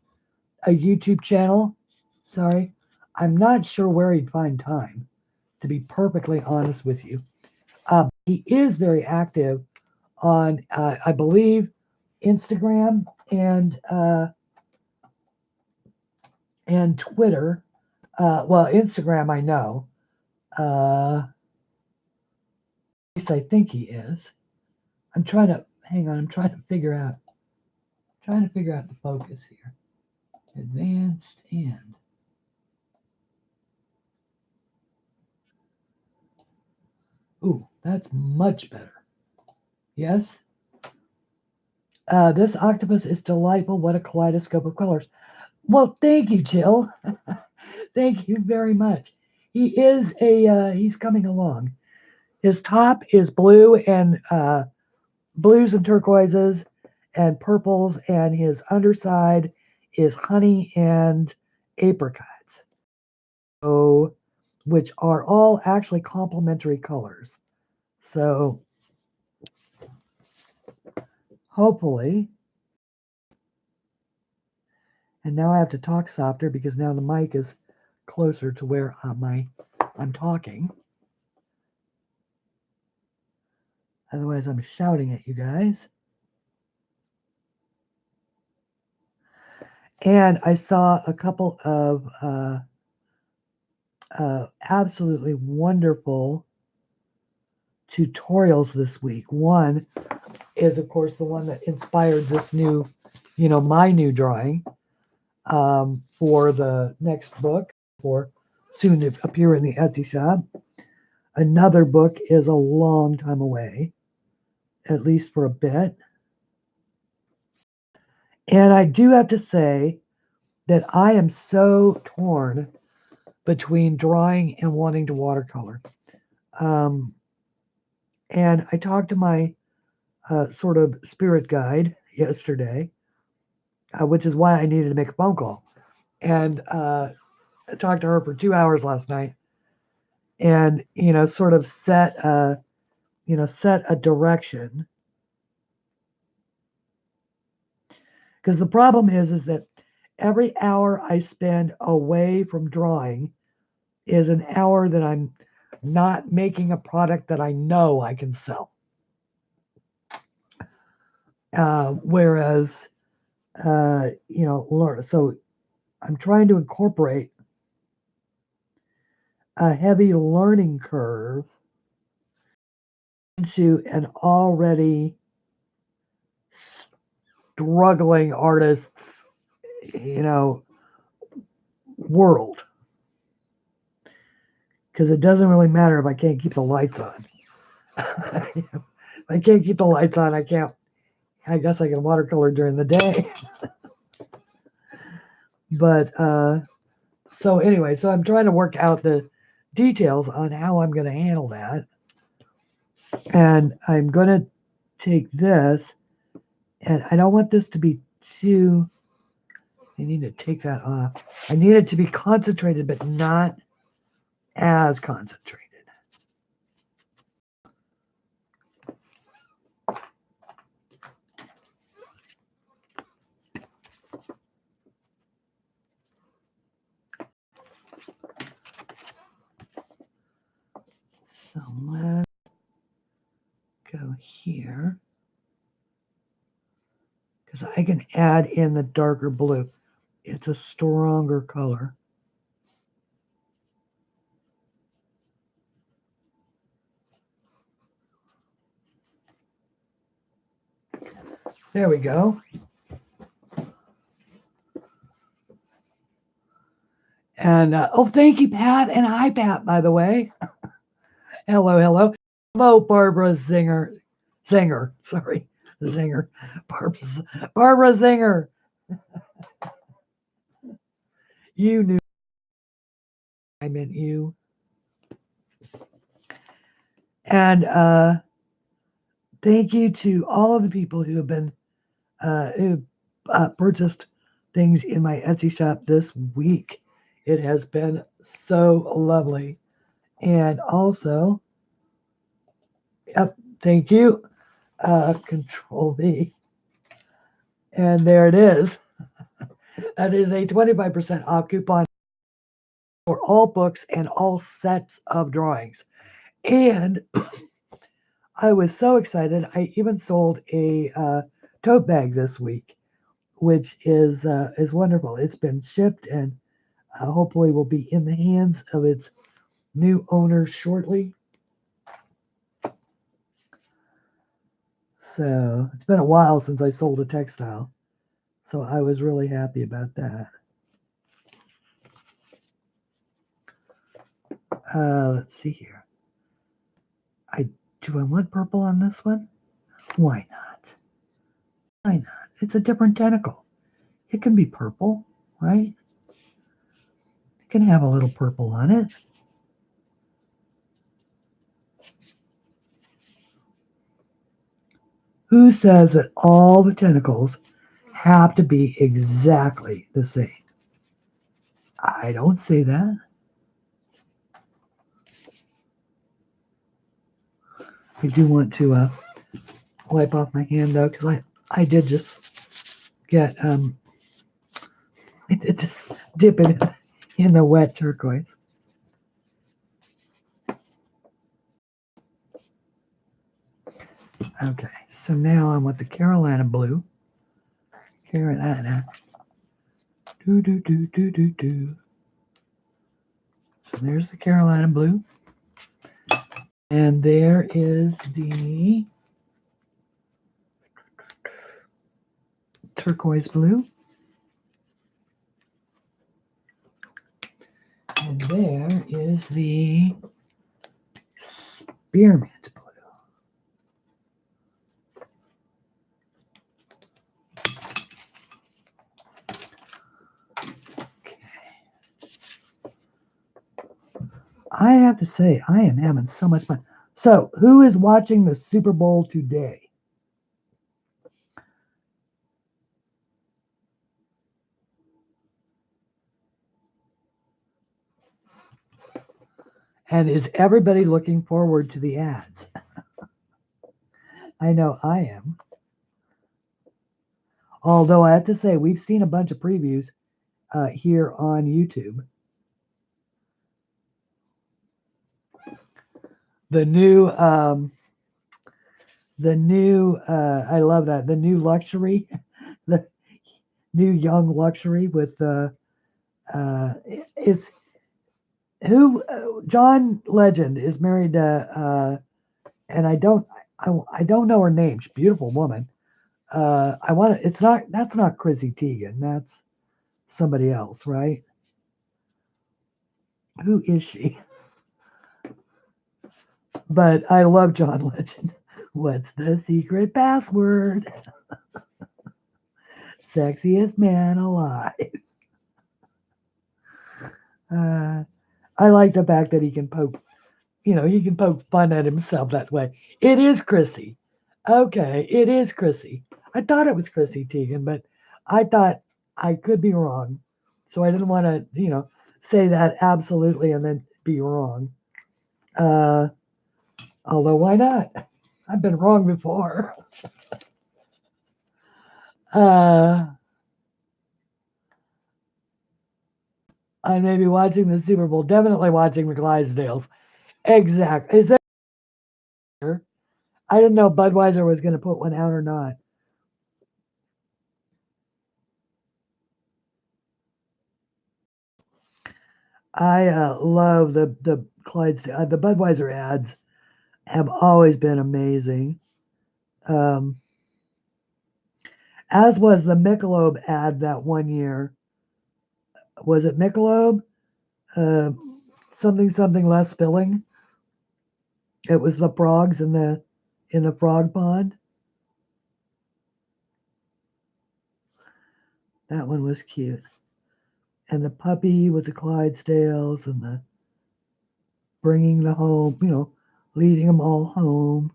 [SPEAKER 1] a YouTube channel. Sorry. I'm not sure where he'd find time, to be perfectly honest with you. He is very active on, I believe, Instagram and Twitter. Well, Instagram, I know. At least I think he is. I'm trying to figure out the focus here. Advanced and ooh, that's much better. Yes. This octopus is delightful. What a kaleidoscope of colors. Well, thank you, Jill. Thank you very much. He's coming along. His top is blue and blues and turquoises and purples, and his underside is honey and apricots. So, which are all actually complementary colors. So hopefully, and now I have to talk softer because now the mic is closer to where I'm talking. Otherwise, I'm shouting at you guys. And I saw a couple of absolutely wonderful tutorials this week. One is, of course, the one that inspired this new, my new drawing for the next book, for soon to appear in the Etsy shop. Another book is a long time away, at least for a bit. And I do have to say that I am so torn between drawing and wanting to watercolor. And I talked to my sort of spirit guide yesterday, which is why I needed to make a phone call. And I talked to her for 2 hours last night, and sort of set a direction. Because the problem is that every hour I spend away from drawing is an hour that I'm not making a product that I know I can sell. Whereas, so I'm trying to incorporate a heavy learning curve into an already struggling artist's, world. Because it doesn't really matter if I can't keep the lights on. If I can't keep the lights on, I guess I can watercolor during the day. But so anyway, so I'm trying to work out the details on how I'm going to handle that. And I'm going to take this, and I don't want this to be too, I need to take that off. I need it to be concentrated, but not as concentrated. So let's go here, because I can add in the darker blue. It's a stronger color. There we go. And oh, thank you, Pat. And hi, Pat, by the way. Hello, hello. Hello, Barbara Zinger. Sorry. Zinger. Barbara Zinger. You knew I meant you. And thank you to all of the people who have been who purchased things in my Etsy shop this week. It has been so lovely. And also, yep, thank you. Control V. And there it is. That is a 25% off coupon for all books and all sets of drawings. And I was so excited. I even sold a tote bag this week, which is wonderful. It's been shipped and hopefully will be in the hands of its new owner shortly. So it's been a while since I sold a textile. So I was really happy about that. Let's see here. Do I want purple on this one? Why not? Why not? It's a different tentacle. It can be purple. right? It can have a little purple on it. Who says that all the tentacles have to be exactly the same? I don't say that. I do want to wipe off my hand though, because I did just get just dip it in the wet turquoise. Okay, so now I want the Carolina blue. Carolina. Do do do do do do. So there's the Carolina blue. And there is the turquoise blue. And there is the spearmint blue. Okay. I have to say, I am having so much fun. So, who is watching the Super Bowl today? And is everybody looking forward to the ads? I know I am. Although I have to say, we've seen a bunch of previews here on YouTube. The new, I love that. The new luxury, the new young luxury with is who John Legend is married to, and I don't know her name. She's a beautiful woman. I want to. It's not. That's not Chrissy Teigen. That's somebody else, right? Who is she? But I love John Legend. What's the secret password? Sexiest man alive. I like the fact that he can poke, he can poke fun at himself that way. It is Chrissy. Okay, it is Chrissy. I thought it was Chrissy Teigen, but I thought I could be wrong. So I didn't want to, say that absolutely and then be wrong. Although, why not? I've been wrong before. I may be watching the Super Bowl, definitely watching the Clydesdales. Exact. Is there? I didn't know Budweiser was going to put one out or not. I love the Clydesdale. The Budweiser ads have always been amazing. As was the Michelob ad that one year. Was it Michelob? Uh, something less filling. It was the frogs in the frog pond. That one was cute. And the puppy with the Clydesdales and the bringing the home, leading them all home.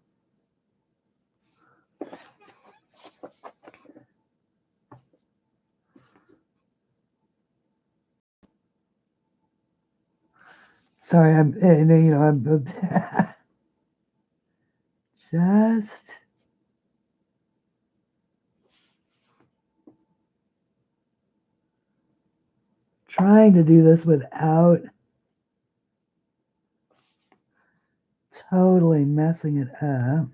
[SPEAKER 1] Sorry, I'm just trying to do this without totally messing it up.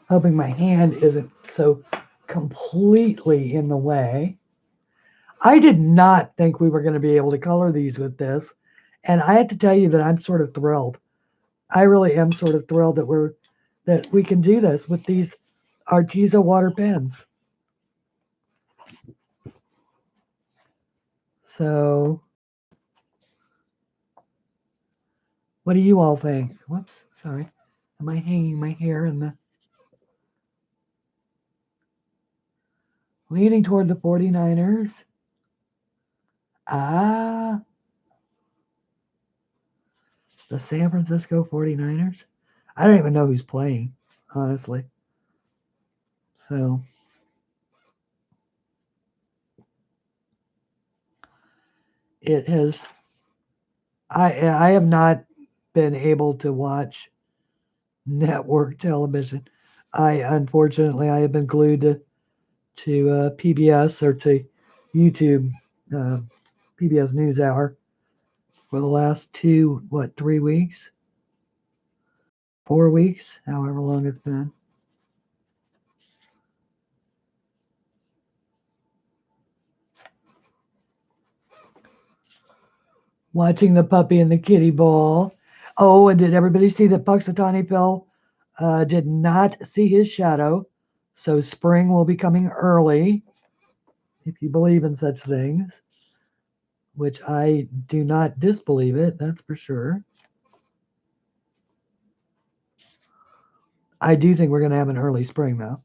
[SPEAKER 1] Hoping my hand isn't so completely in the way. I did not think we were going to be able to color these with this. And I have to tell you that I'm sort of thrilled. I really am sort of thrilled that we can do this with these Arteza water pens. So, what do you all think? Whoops, sorry. Am I hanging my hair in the... Leaning toward the 49ers. Ah, the San Francisco 49ers. I don't even know who's playing, honestly. So it has. I have not been able to watch network television. Unfortunately I have been glued to PBS or to YouTube, uh, PBS NewsHour for the last 3 weeks, 4 weeks, however long it's been. Watching the puppy and the kitty ball. Oh, and did everybody see that Puxatawny Phil did not see his shadow? So spring will be coming early, if you believe in such things, which I do not disbelieve it, that's for sure. I do think we're going to have an early spring, though.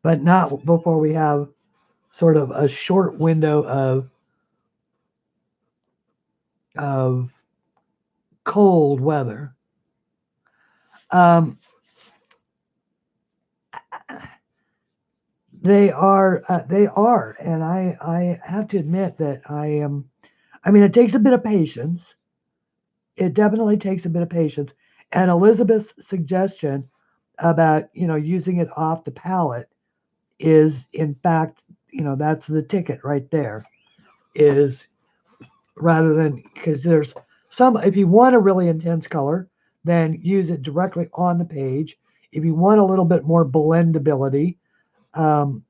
[SPEAKER 1] But not before we have sort of a short window of cold weather. They are, and I have to admit that I am. I mean, it takes a bit of patience. It definitely takes a bit of patience. And Elizabeth's suggestion about using it off the palette is, in fact, that's the ticket right there. Is rather than, because there's some, if you want a really intense color, then use it directly on the page. If you want a little bit more blendability, then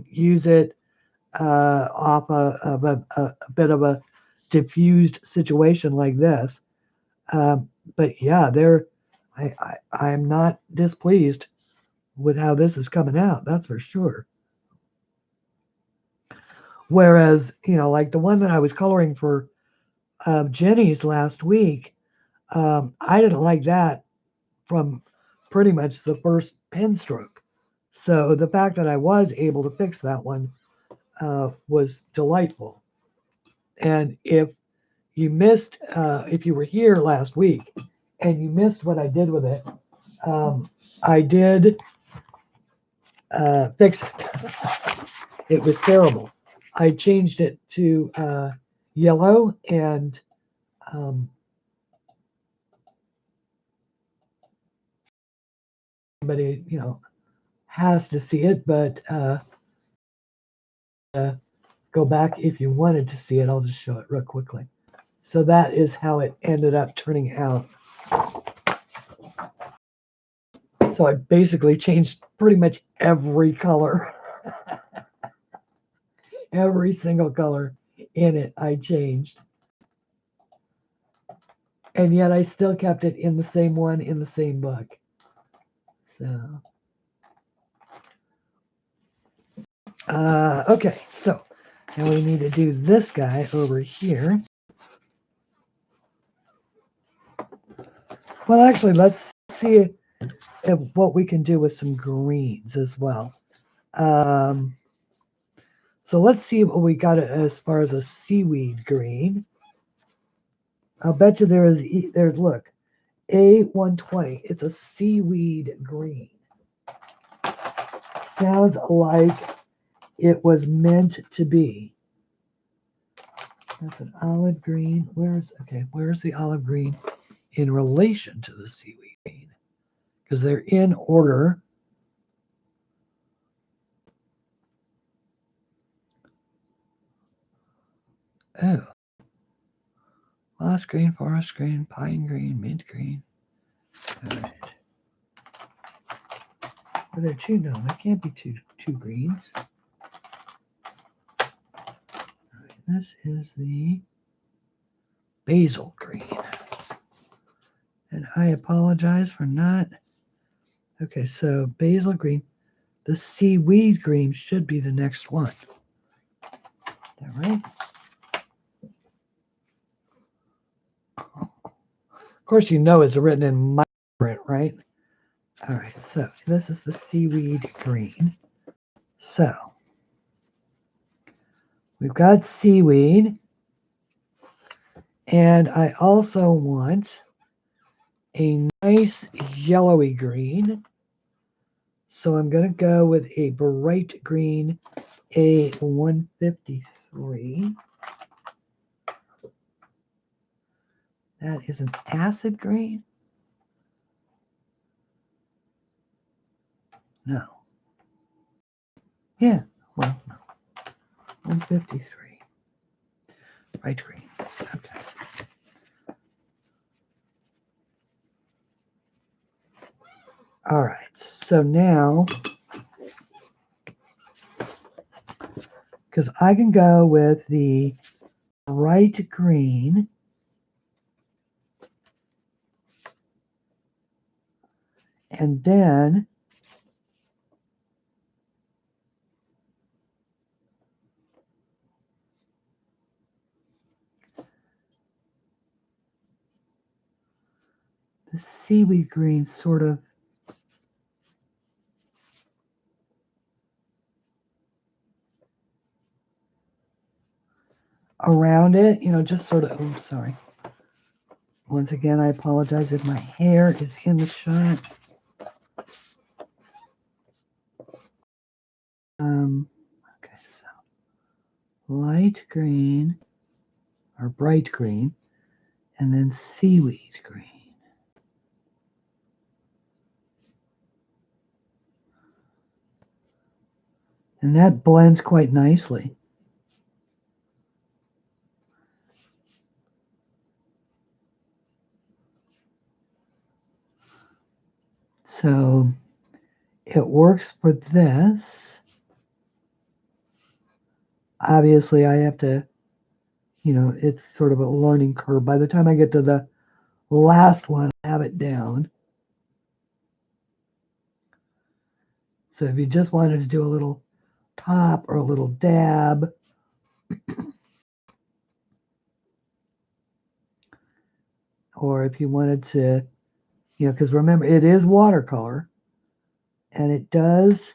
[SPEAKER 1] use it off a bit of a diffused situation like this. But yeah, I'm not displeased with how this is coming out. That's for sure. Whereas, like the one that I was coloring for Jenny's last week, I didn't like that from pretty much the first pen stroke. So the fact that I was able to fix that one was delightful. And if you were here last week and you missed what I did with it, I did fix it. It was terrible. I changed it to yellow, and everybody, has to see it, but go back if you wanted to see it. I'll just show it real quickly. So that is how it ended up turning out. So I basically changed pretty much every color. Every single color in it I changed. And yet I still kept it in the same one in the same book. So, okay, so now we need to do this guy over here. Well, actually, let's see what we can do with some greens as well. So let's see what we got as far as a seaweed green. I'll bet you there's look, A120. It's a seaweed green. Sounds like it was meant to be. That's an olive green. Where's the olive green in relation to the seaweed green? Because they're in order. Oh. Moss green, forest green, pine green, mint green. All right. Are there two? No, there can't be two greens. All right, this is the basil green. And I apologize for not. Okay, so basil green. The seaweed green should be the next one. Is that right? Of course, it's written in my print, right? All right, so this is the seaweed green. So we've got seaweed, and I also want a nice yellowy green. So I'm going to go with a bright green A153. That is an acid green? No. Yeah, well, no. 153. Bright green. Okay. All right, so now, because I can go with the bright green, and then the seaweed green sort of around it, just sort of, oh, sorry. Once again, I apologize if my hair is in the shot. Okay, so light green or bright green, and then seaweed green. And that blends quite nicely. So it works for this. Obviously, I have to, it's sort of a learning curve. By the time I get to the last one, I have it down. So if you just wanted to do a little top or a little dab, or if you wanted to, because remember, it is watercolor, and it does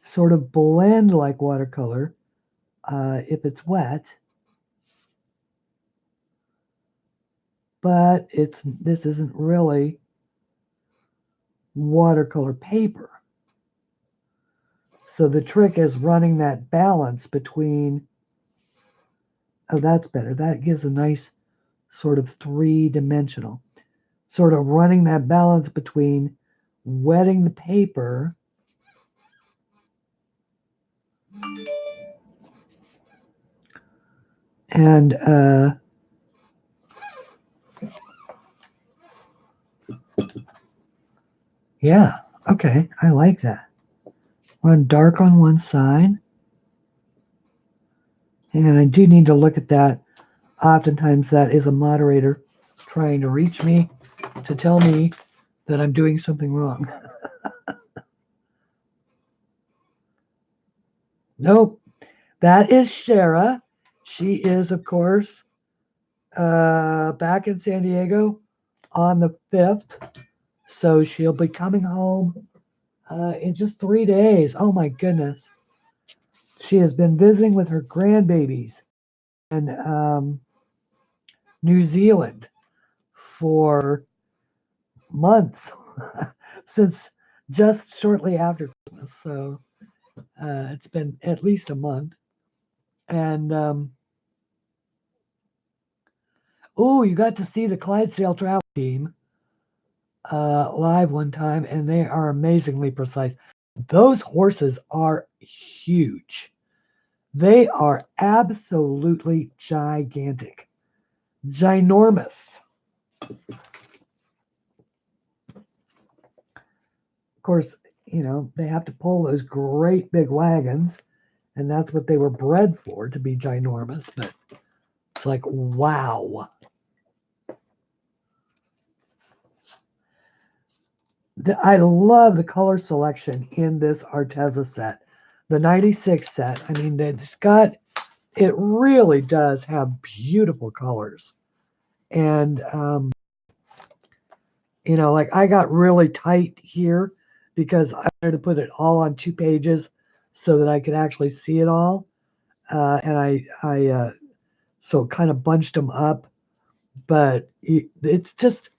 [SPEAKER 1] sort of blend like watercolor if it's wet. But this isn't really watercolor paper. So the trick is running that balance between, oh, that's better. That gives a nice sort of three-dimensional, sort of running that balance between wetting the paper and yeah, okay, I like that. Run dark on one side. And I do need to look at that. Oftentimes that is a moderator trying to reach me to tell me that I'm doing something wrong. Nope, that is Shara. She is, of course, back in San Diego on the 5th. So she'll be coming home in just 3 days. Oh my goodness. She has been visiting with her grandbabies in New Zealand for months since just shortly after Christmas. So it's been at least a month. And oh, you got to see the Clydesdale travel team live one time, and they are amazingly precise. Those horses are huge. They are absolutely gigantic, ginormous. Of course, they have to pull those great big wagons, and that's what they were bred for, to be ginormous. But it's like, wow. I love the color selection in this Arteza set. The 96 set, I mean, it really does have beautiful colors. And You know, like I got really tight here because I wanted to put it all on 2 pages so that I could actually see it all. And so kind of bunched them up, but it's just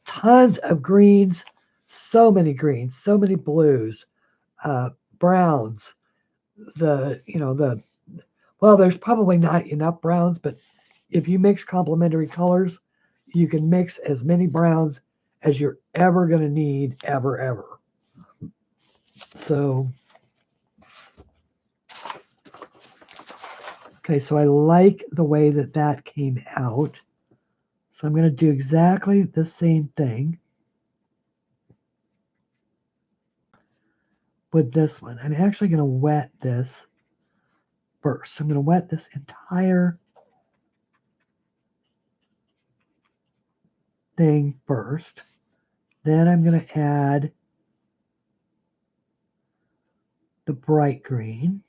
[SPEAKER 1] tons of greens, so many blues, uh, browns, well, there's probably not enough browns, but if you mix complementary colors, you can mix as many browns as you're ever going to need, ever. So, okay, so I like the way that that came out. So I'm going to do exactly the same thing with this one. I'm actually going to wet this first. I'm going to wet this entire thing first. Then I'm going to add the bright green.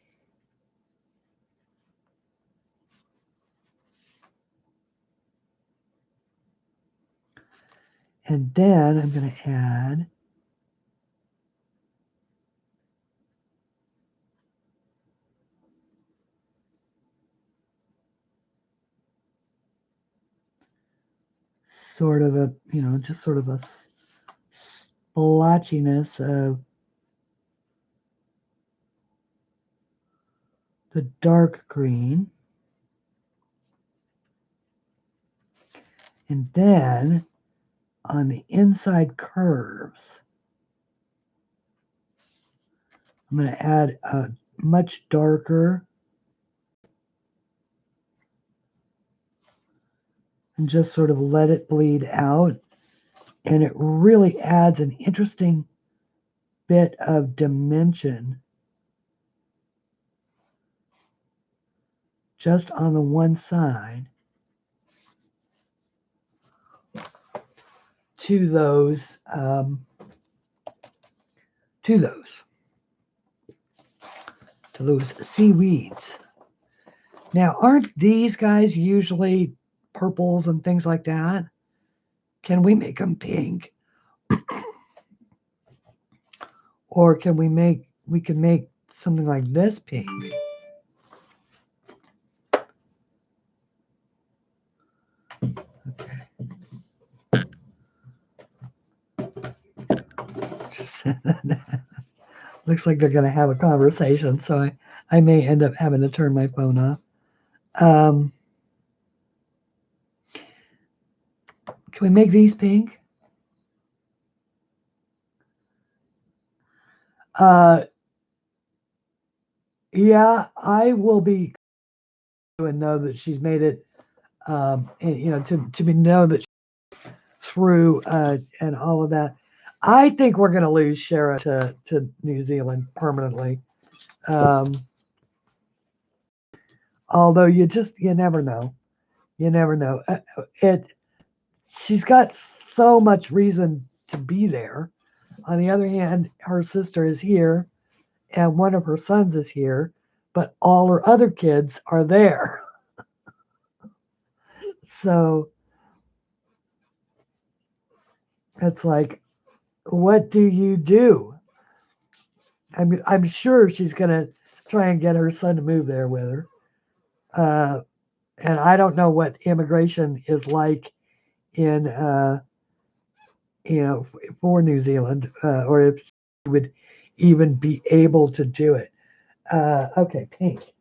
[SPEAKER 1] And then I'm going to add sort of a, just sort of a splotchiness of the dark green. And then on the inside curves, I'm going to add a much darker and just sort of let it bleed out. And it really adds an interesting bit of dimension just on the one side to those seaweeds. Now, aren't these guys usually purples and things like that? Can we make them pink? Or can we can make something like this pink? Okay. Looks like they're going to have a conversation, so I may end up having to turn my phone off. Can we make these pink? Yeah, I will be and know that she's made it, and, to be know that she's through and all of that. I think we're going to lose Shara to New Zealand permanently. Although you never know. You never know. She's got so much reason to be there. On the other hand, her sister is here and one of her sons is here, but all her other kids are there. So it's like, what do you do? I'm sure she's going to try and get her son to move there with her. And I don't know what immigration is like in, for New Zealand, or if she would even be able to do it. Okay, pink.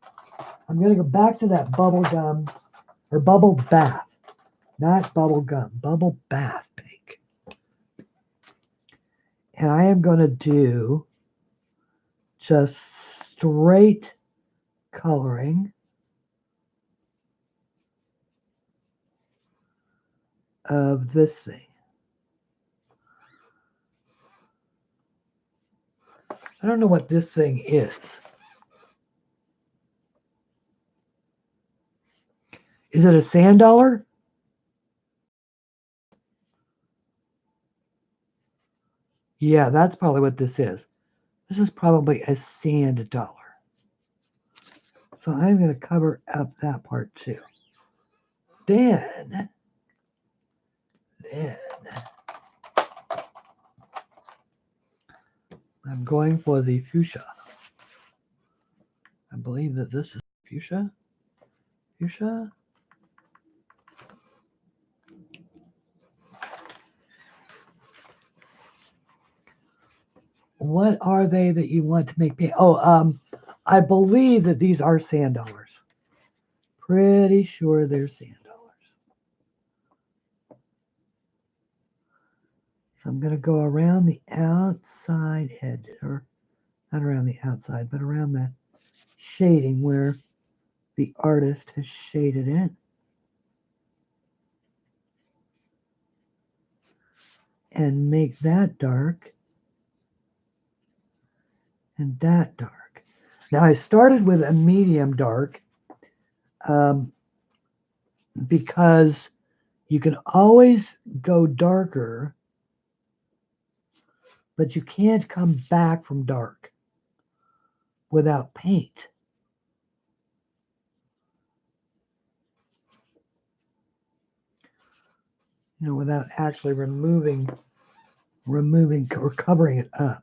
[SPEAKER 1] I'm going to go back to that bubble gum or bubble bath, not bubble gum, bubble bath pink. And I am going to do just straight coloring of this thing. I don't know what this thing is. Is it a sand dollar? Yeah, that's probably what this is. This is probably a sand dollar. So I'm going to cover up that part too. Then going for the fuchsia. I believe that this is fuchsia. Fuchsia. What are they that you want to make pink? Oh, I believe that these are sand dollars. Pretty sure they're sand dollars. So I'm going to go around the outside edge, or not around the outside, but around the shading where the artist has shaded it. And make that dark and that dark. Now I started with a medium dark because you can always go darker, but you can't come back from dark without paint. You know, without actually removing or covering it up.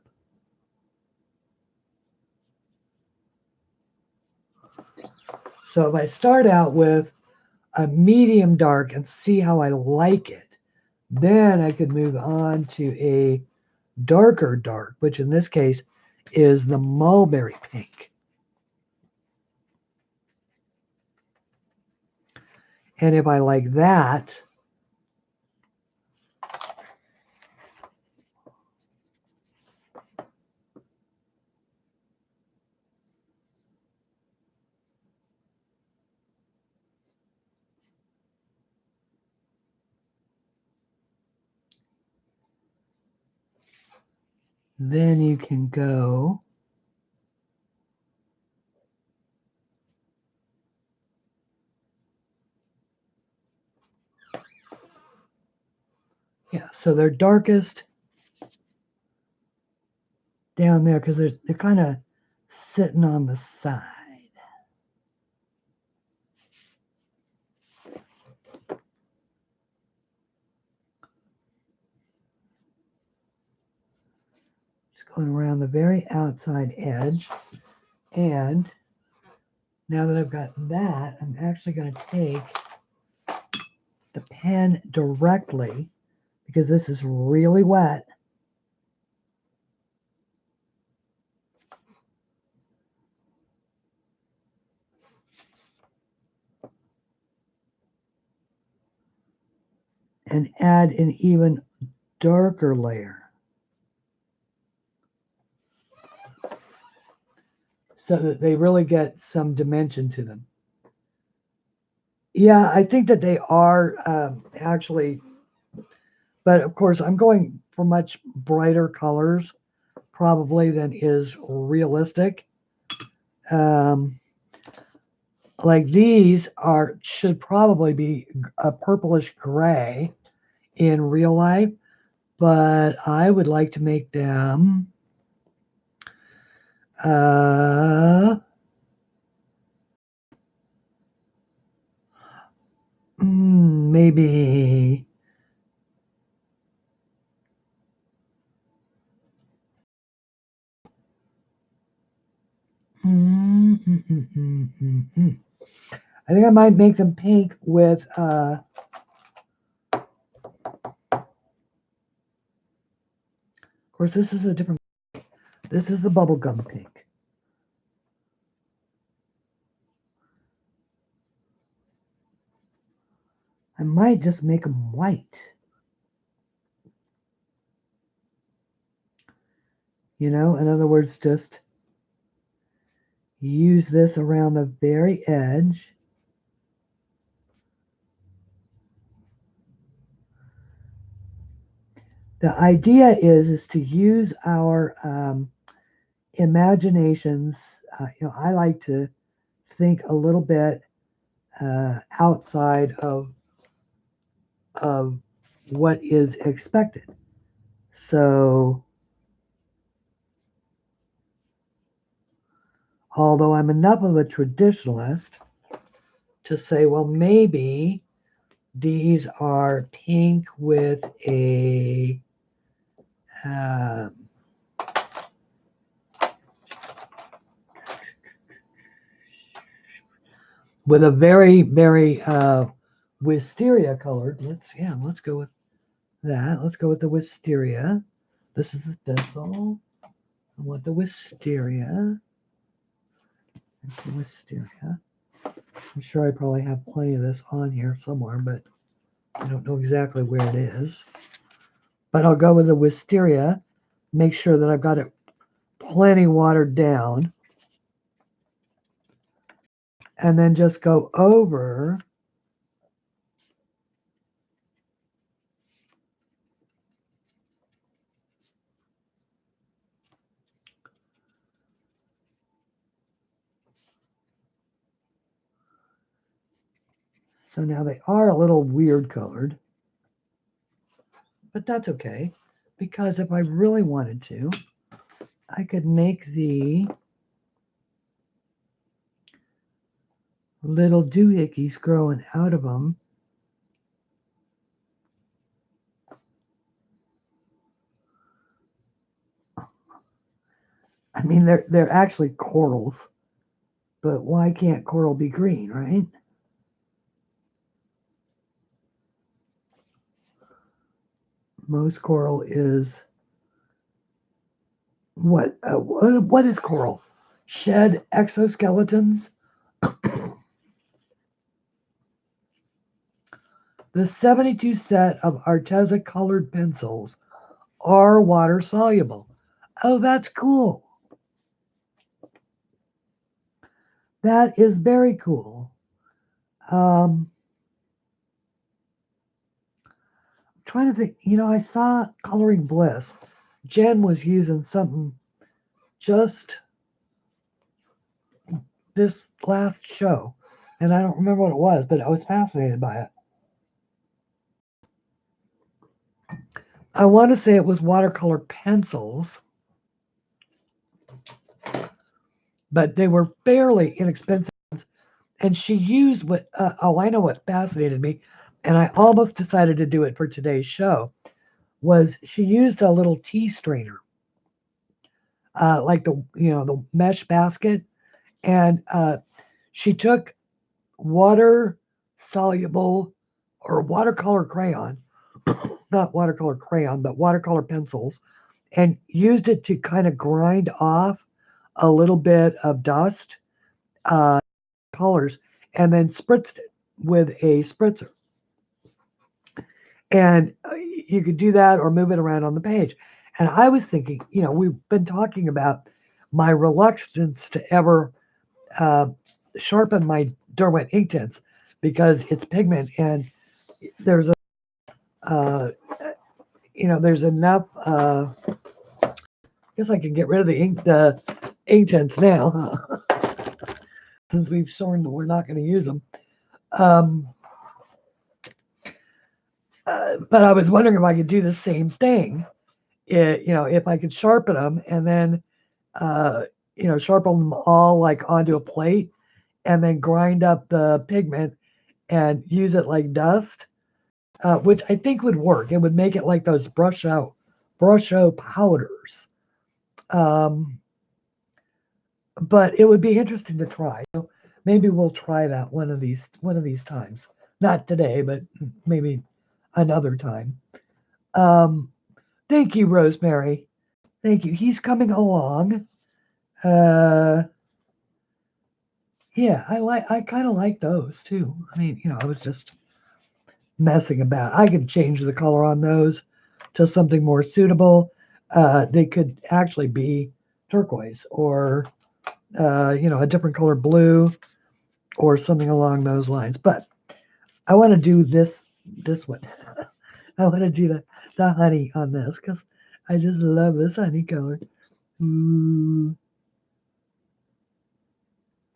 [SPEAKER 1] So if I start out with a medium dark and see how I like it, then I could move on to a darker dark, which in this case is the mulberry pink. And if I like that, then you can go so they're darkest down there because they're kind of sitting on the side. Just going around the very outside edge. And now that I've got that, I'm actually going to take the pen directly, because this is really wet, and add an even darker layer so that they really get some dimension to them. Yeah, I think that they are actually, but of course I'm going for much brighter colors probably than is realistic. Like these should probably be a purplish gray in real life, but I would like to make them maybe I think I might make them pink with of course this is a different, this is the bubblegum pink. I might just make them white. You know, in other words, just use this around the very edge. The idea is to use our imaginations. You know, I like to think a little bit outside of what is expected. So, although I'm enough of a traditionalist to say, well, maybe these are pink with a with a very, very wisteria colored. Let's go with that. Let's go with the wisteria. This is a thistle. I want the wisteria. There's the wisteria. I'm sure I probably have plenty of this on here somewhere, but I don't know exactly where it is. But I'll go with the wisteria. Make sure that I've got it plenty watered down. And then just go over so now they are a little weird colored, but that's okay, because if I really wanted to, I could make the little doohickeys growing out of them. I mean, they're actually corals, but why can't coral be green, right? Most coral is what is coral? Shed exoskeletons. The 72 set of Arteza colored pencils are water soluble. Oh, that's cool. That is very cool. I'm trying to think, I saw Coloring Bliss. Jen was using something just this last show, and I don't remember what it was, but I was fascinated by it. I want to say it was watercolor pencils, but they were fairly inexpensive. And she used I know what fascinated me, and I almost decided to do it for today's show, was she used a little tea strainer, like the mesh basket, and she took water soluble or watercolor crayon, not watercolor crayon, but watercolor pencils, and used it to kind of grind off a little bit of dust, colors, and then spritzed it with a spritzer. And you could do that or move it around on the page. And I was thinking, we've been talking about my reluctance to ever sharpen my Derwent ink tints because it's pigment, and there's there's enough. I guess I can get rid of the ink tints now, since we've sworn that we're not going to use them. But I was wondering if I could do the same thing. If I could sharpen them and then, sharpen them all like onto a plate and then grind up the pigment and use it like dust, which I think would work. It would make it like those brush out powders. But it would be interesting to try. So maybe we'll try that one of these times. Not today, but maybe another time. Thank you, Rosemary. Thank you. He's coming along. Yeah, I kind of like those too. I mean, I was just messing about. I could change the color on those to something more suitable. They could actually be turquoise or a different color blue or something along those lines. But I want to do this one. I want to do the honey on this because I just love this honey color. Ooh,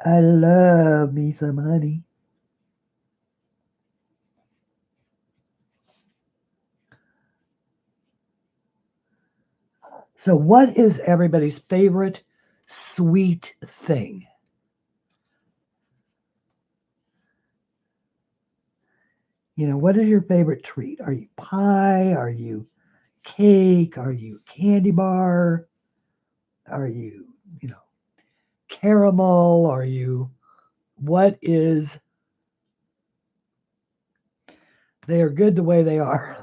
[SPEAKER 1] I love me some honey. So what is everybody's favorite sweet thing? What is your favorite treat? Are you pie? Are you cake? Are you candy bar? Are you, caramel? Are you What is, they are good the way they are.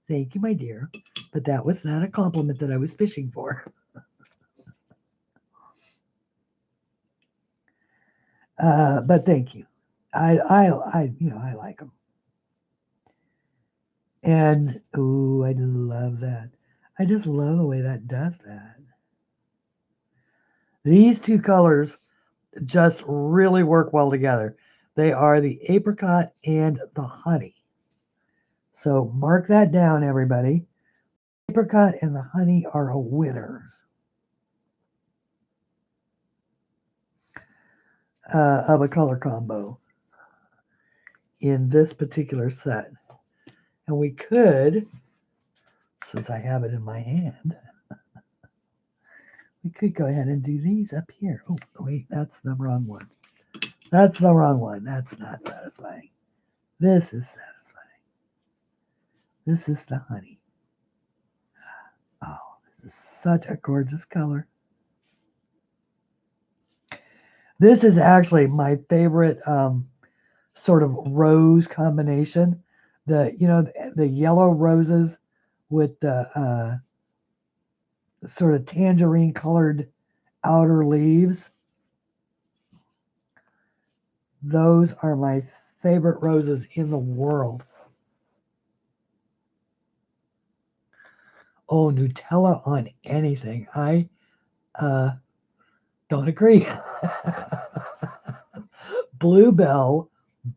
[SPEAKER 1] Thank you, my dear. But that was not a compliment that I was fishing for. But thank you. I like them. And ooh, I love that. I just love the way that does that. These two colors just really work well together. They are the apricot and the honey. So mark that down, everybody. Apricot and the honey are a winner of a color combo in this particular set. And we could, since I have it in my hand, we could go ahead and do these up here. Oh, wait, that's the wrong one. That's the wrong one. That's not satisfying. This is satisfying. This is the honey. Oh, this is such a gorgeous color. This is actually my favorite sort of rose combination. The yellow roses with the sort of tangerine colored outer leaves. Those are my favorite roses in the world. Oh, Nutella on anything. I don't agree. Bluebell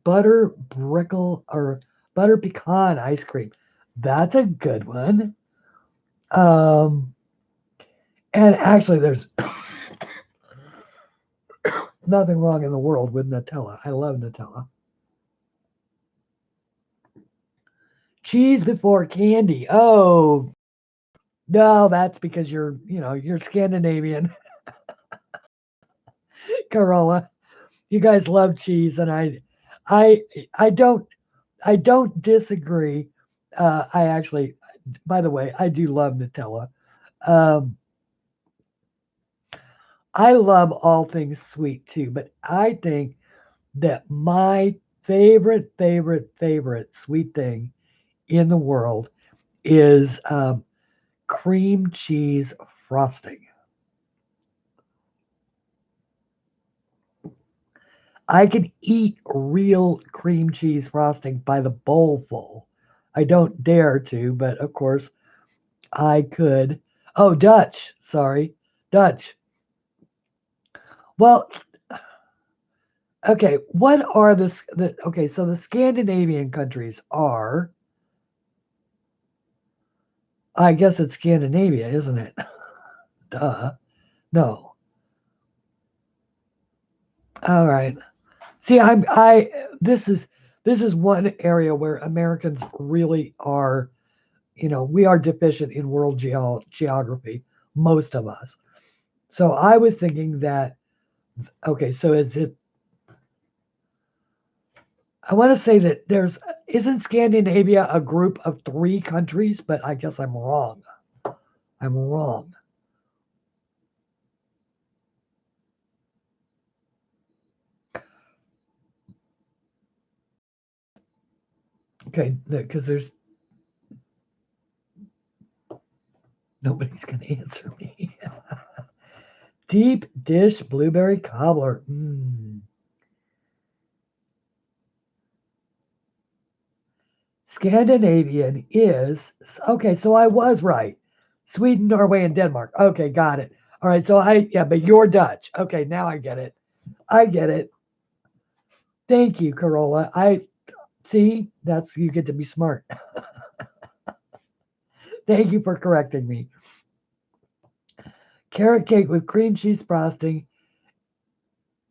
[SPEAKER 1] butter brickle or butter pecan ice cream. That's a good one. And actually, there's nothing wrong in the world with Nutella. I love Nutella. Cheese before candy. Oh, no, that's because you're Scandinavian, Carola. You guys love cheese, and I, I don't, I don't disagree. I actually, by the way, I do love Nutella. Um, I love all things sweet too, but I think that my favorite sweet thing in the world is cream cheese frosting. I can eat real cream cheese frosting by the bowlful. I don't dare to, but of course I could. Oh, Dutch. Sorry. Dutch. Well, okay. What are okay, so the Scandinavian countries are, I guess it's Scandinavia, isn't it? Duh. No. All right. See, this is one area where Americans really are, we are deficient in world geography, most of us. So I was thinking that, okay, so I want to say that isn't Scandinavia a group of 3 countries, but I guess I'm wrong. I'm wrong. Okay, because nobody's going to answer me. Deep dish blueberry cobbler. Scandinavian is, okay, so I was right. Sweden, Norway, and Denmark. Okay, got it. All right, so yeah, but you're Dutch. Okay, now I get it. I get it. Thank you, Carola. I see, you get to be smart. Thank you for correcting me. Carrot cake with cream cheese frosting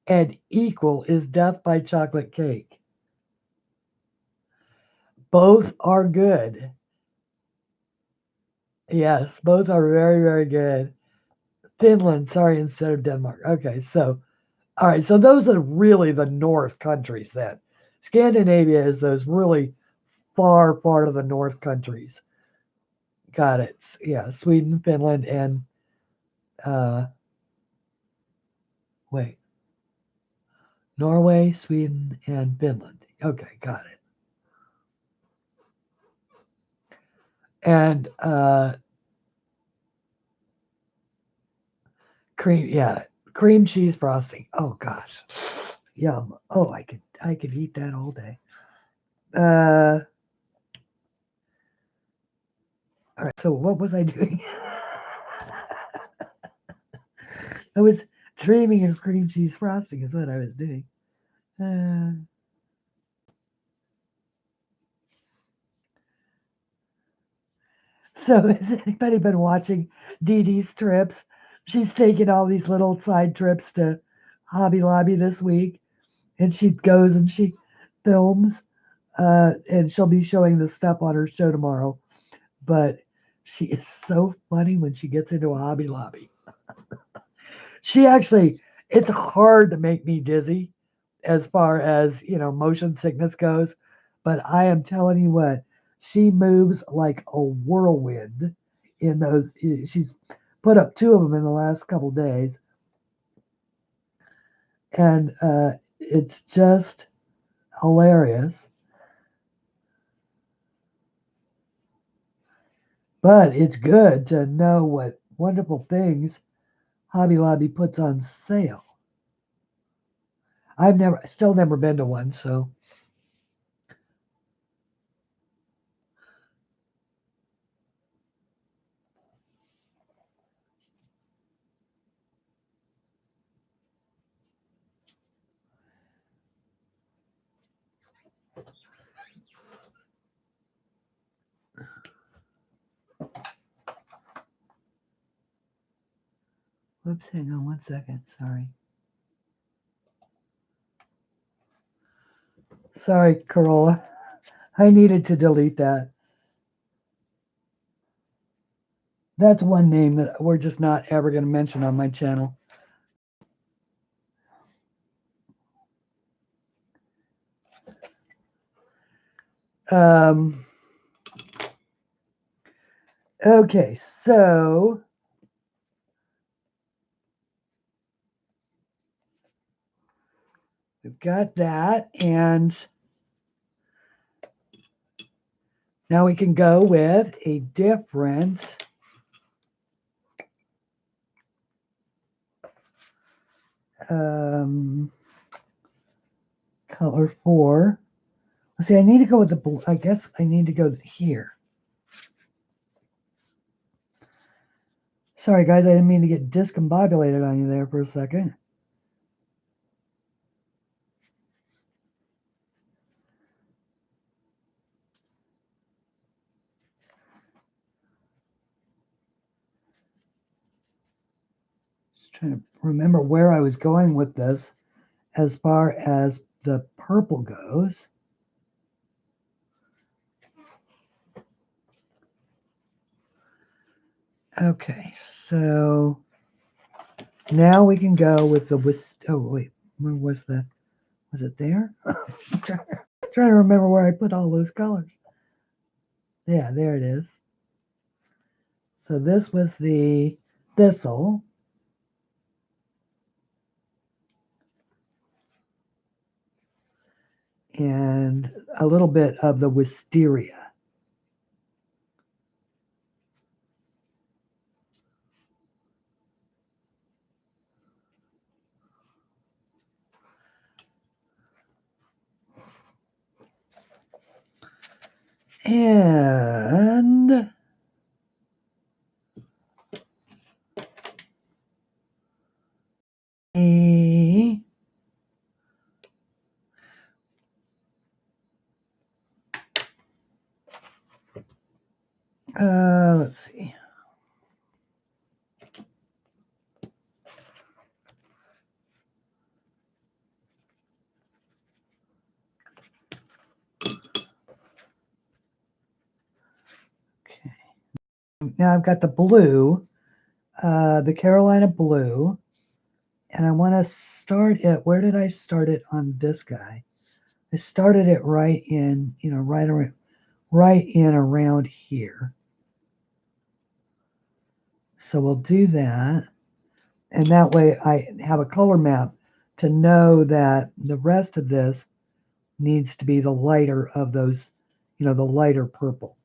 [SPEAKER 1] and equal is death by chocolate cake. Both are good. Yes, both are very, very good. Finland, sorry, instead of Denmark. Okay, so, all right, so those are really the North countries then. Scandinavia is those really far part of the North countries. Got it. Yeah, Sweden, Finland, and wait. Norway, Sweden, and Finland. Okay, got it. And cream cheese frosting. Oh gosh, yum. Oh, I could eat that all day. All right. So what was I doing? I was dreaming of cream cheese frosting. Is what I was doing. So has anybody been watching Dee Dee's trips? She's taking all these little side trips to Hobby Lobby this week, and she goes and she films, and she'll be showing the stuff on her show tomorrow. But she is so funny when she gets into a Hobby Lobby. She actually, it's hard to make me dizzy as far as, motion sickness goes. But I am telling you what, she moves like a whirlwind in those. She's put up 2 of them in the last couple days. And it's just hilarious. But it's good to know what wonderful things Hobby Lobby puts on sale. I've still never been to one, so. Whoops, hang on 1 second. Sorry, Corolla. I needed to delete that. That's one name that we're just not ever going to mention on my channel. Okay, so we've got that, and now we can go with a different color for. Let's see, I need to go with the blue. I guess I need to go here. Sorry, guys, I didn't mean to get discombobulated on you there for a second. Just trying to remember where I was going with this as far as the purple goes. Okay, so now we can go with the oh wait, where was it there? I'm trying to remember where I put all those colors. Yeah, there it is. So this was the thistle. And a little bit of the wisteria. And let's see. Okay. Now I've got the blue, the Carolina blue, and I want to start it. Where did I start it on this guy? I started it right in, right in around here. So we'll do that. And that way I have a color map to know that the rest of this needs to be the lighter of those, the lighter purple.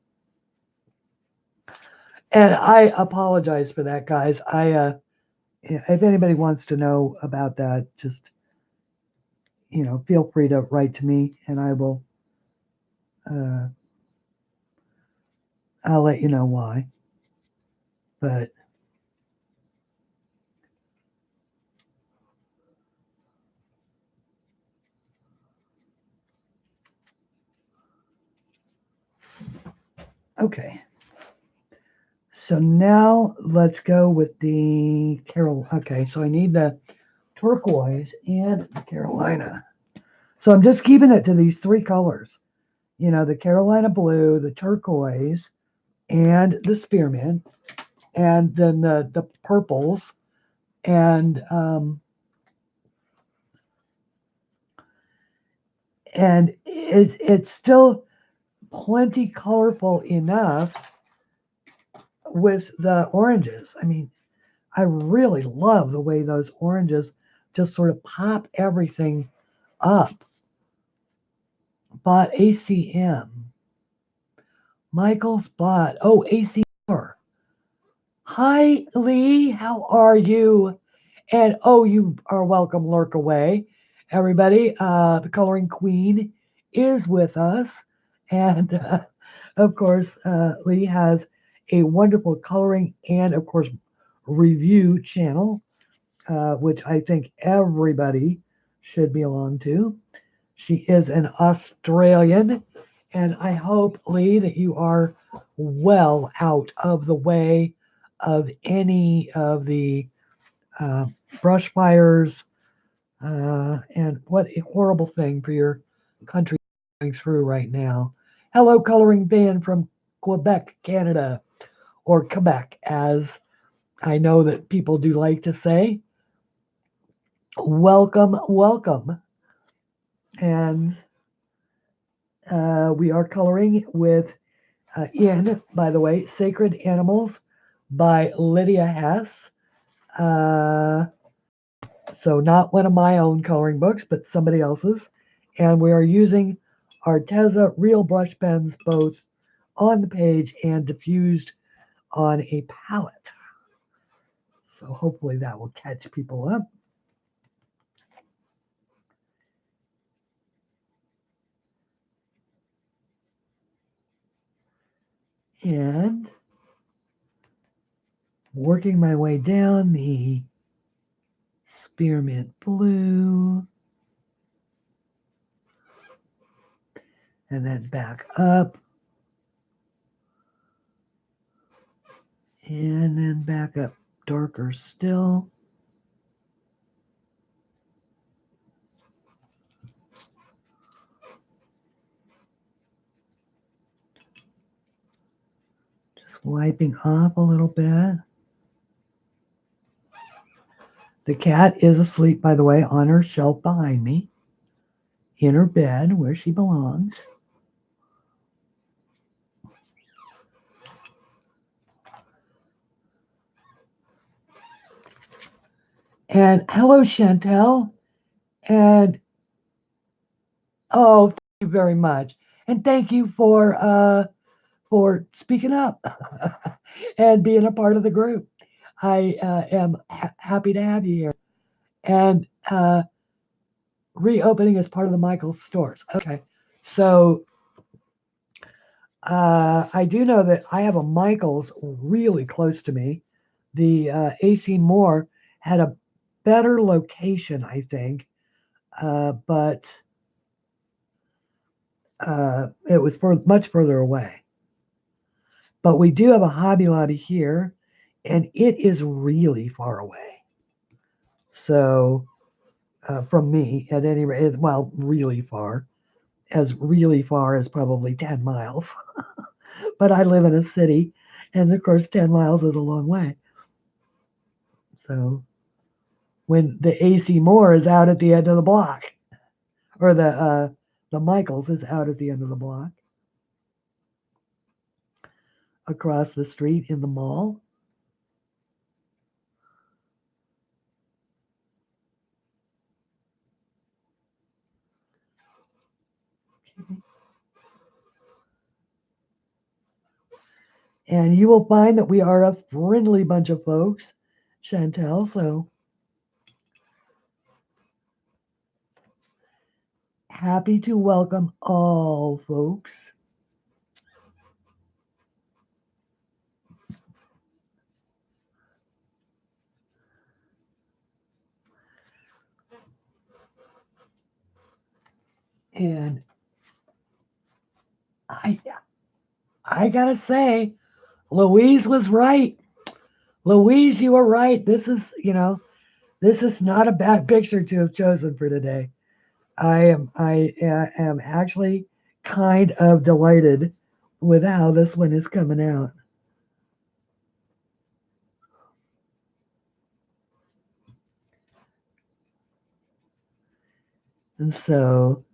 [SPEAKER 1] And I apologize for that, guys. If anybody wants to know about that, just, feel free to write to me, and I will, I'll let you know why. But okay. So now let's go with the Okay, so I need the turquoise and the Carolina. So I'm just keeping it to these three colors. The Carolina blue, the turquoise, and the spearmint, and then the purples, and it's still plenty colorful enough with the oranges. I mean, I really love the way those oranges just sort of pop everything up. Bought ACM. Michael's bought. Oh, ACR. Hi, Lee. How are you? And oh, you are welcome. Lurk away, everybody. The coloring queen is with us, and of course, Lee has a wonderful coloring and, of course, review channel, which I think everybody should belong to. She is an Australian, and I hope, Lee, that you are well out of the way of any of the brush fires, and what a horrible thing for your country going through right now. Hello, coloring band from Quebec, Canada, or Quebec, as I know that people do like to say. Welcome, welcome. And we are coloring with, by the way, Sacred Animals by Lydia Hess. So not one of my own coloring books, but somebody else's. And we are using Arteza real brush pens, both on the page and diffused on a palette. So hopefully that will catch people up. And working my way down the spearmint blue, and then back up, and then back up darker still. Just wiping off a little bit. The cat is asleep, by the way, on her shelf behind me, in her bed where she belongs. And hello, Chantel. And oh, thank you very much. And thank you for speaking up and being a part of the group. I am happy to have you here. And reopening as part of the Michaels stores. Okay, so I do know that I have a Michaels really close to me. The AC Moore had a better location, I think, but it was much further away. But we do have a Hobby Lobby here, and it is really far away. So from me, at any rate, well, really far as probably 10 miles. But I live in a city, and of course, 10 miles is a long way. So when the AC Moore is out at the end of the block, or the Michaels is out at the end of the block, across the street in the mall. And you will find that we are a friendly bunch of folks, Chantel. So happy to welcome all folks. And I gotta say, Louise was right. Louise, you were right. This is not a bad picture to have chosen for today. I am actually kind of delighted with how this one is coming out. And so,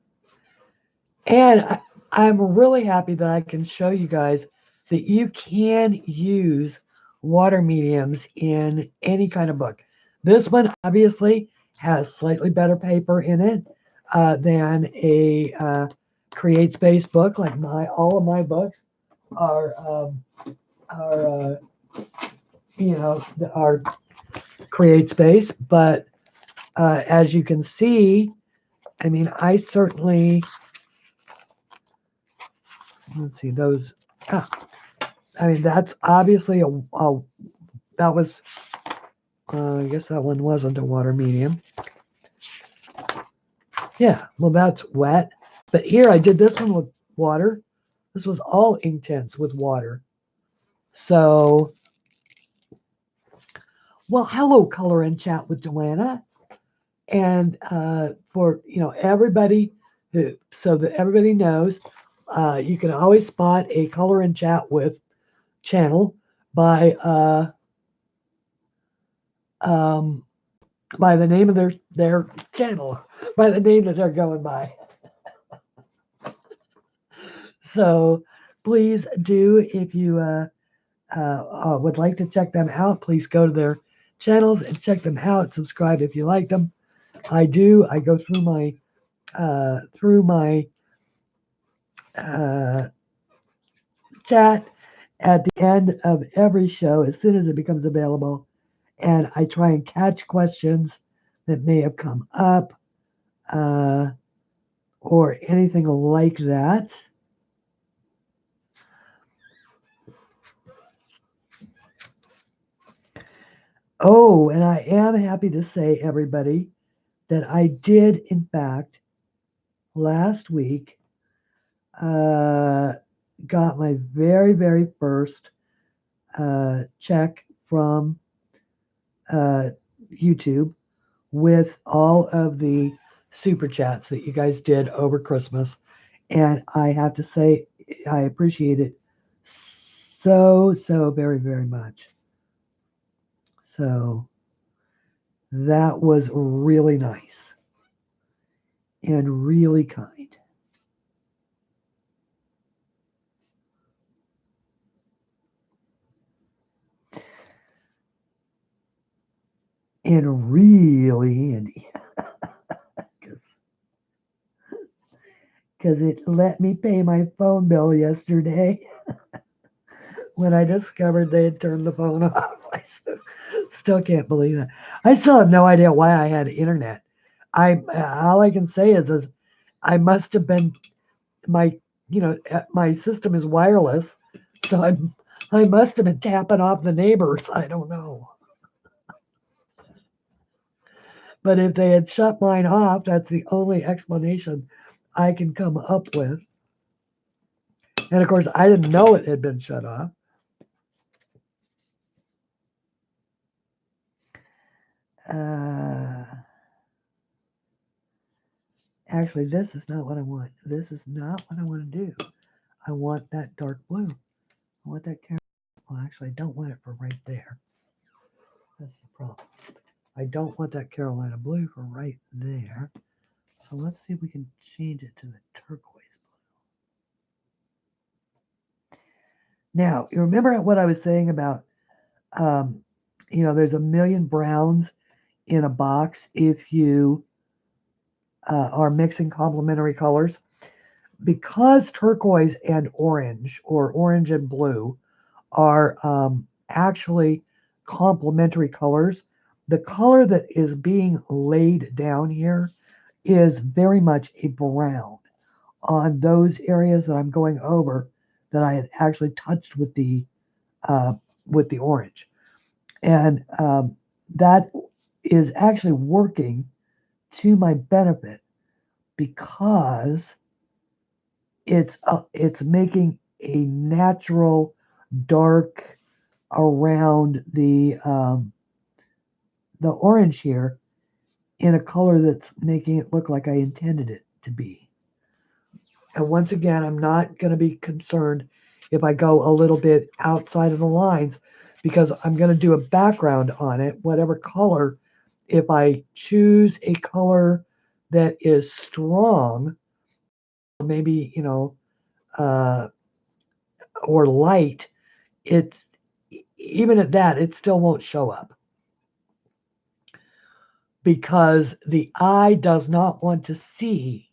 [SPEAKER 1] and I'm really happy that I can show you guys that you can use water mediums in any kind of book. This one obviously has slightly better paper in it than a Create Space book. Like all of my books are are are Create Space, but as you can see, I mean, I certainly let's see those. Ah, I mean, that's obviously that was. I guess that one wasn't a water medium. Yeah, well, that's wet. But here I did this one with water. This was all Inktense with water. So, well, hello, Color and Chat with Joanna, and for everybody so that everybody knows, you can always spot a Color and Chat with channel by um, by the name of their channel, by the name that they're going by. So please do, if you would like to check them out, please go to their channels and check them out. Subscribe if you like them. I do. I go through my uh, chat at the end of every show as soon as it becomes available, and I try and catch questions that may have come up uh, or anything like that. Oh, and I am happy to say, everybody, that I did, in fact, last week, got my very, very first check from YouTube with all of the super chats that you guys did over Christmas. And I have to say, I appreciate it so very, very much. So that was really nice and really kind. And really handy because it let me pay my phone bill yesterday when I discovered they had turned the phone off. I still can't believe it. I still have no idea why I had internet. I all I can say is I must have been my my system is wireless, so I must have been tapping off the neighbors. I don't know. But if they had shut mine off, that's the only explanation I can come up with. And of course, I didn't know it had been shut off. Actually, this is not what I want. This is not what I want to do. I want that dark blue. I want that camera. Well, actually, I don't want it for right there. That's the problem. I don't want that Carolina blue for right there. So let's see if we can change it to the turquoise blue. Now, you remember what I was saying about, there's a million browns in a box if you are mixing complementary colors. Because turquoise and orange, or orange and blue, are actually complementary colors. The color that is being laid down here is very much a brown on those areas that I'm going over that I had actually touched with the orange, and that is actually working to my benefit because it's making a natural dark around the orange here in a color that's making it look like I intended it to be. And once again, I'm not going to be concerned if I go a little bit outside of the lines because I'm going to do a background on it, whatever color. If I choose a color that is strong, maybe, or light, it's even at that, it still won't show up because the eye does not want to see.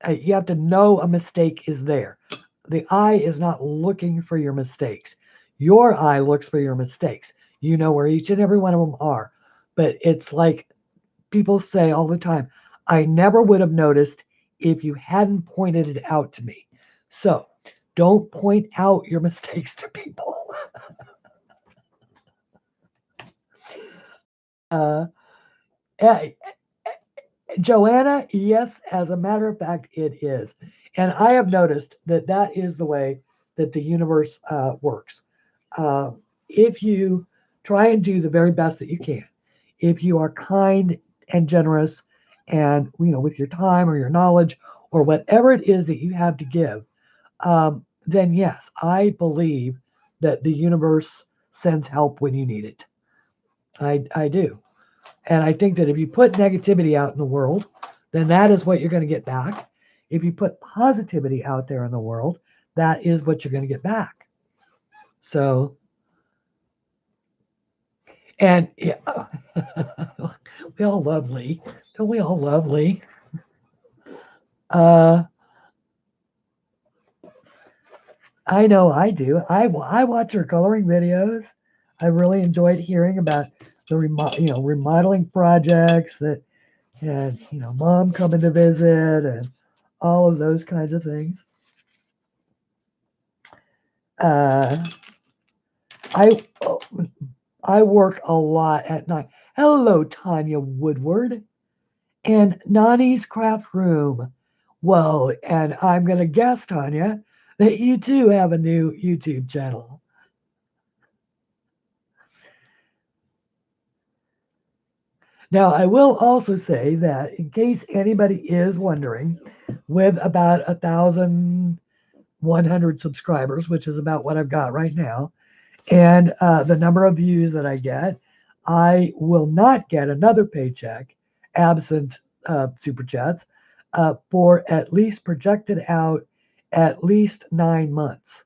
[SPEAKER 1] You have to know a mistake is there. The eye is not looking for your mistakes. Your eye looks for your mistakes. You know where each and every one of them are. But it's like people say all the time, I never would have noticed if you hadn't pointed it out to me. So don't point out your mistakes to people. uh, eh, Joanna, yes, as a matter of fact, it is. And I have noticed that that is the way that the universe works. Uh, if you try and do the very best that you can, if you are kind and generous and, with your time or your knowledge or whatever it is that you have to give, then yes, I believe that the universe sends help when you need it. I do. And I think that if you put negativity out in the world, then that is what you're going to get back. If you put positivity out there in the world, that is what you're going to get back. So, and yeah, we all love Lee. Don't we all love Lee? Uh, I know I do. I watch her coloring videos. I really enjoyed hearing about the remodeling projects that had mom coming to visit and all of those kinds of things. Uh, I I work a lot at night. Hello, Tanya Woodward and Nani's Craft Room. Well, and I'm going to guess, Tanya, that you too have a new YouTube channel. Now, I will also say that in case anybody is wondering, with about 1,100 subscribers, which is about what I've got right now, and the number of views that I get, I will not get another paycheck absent super chats for at least projected out at least 9 months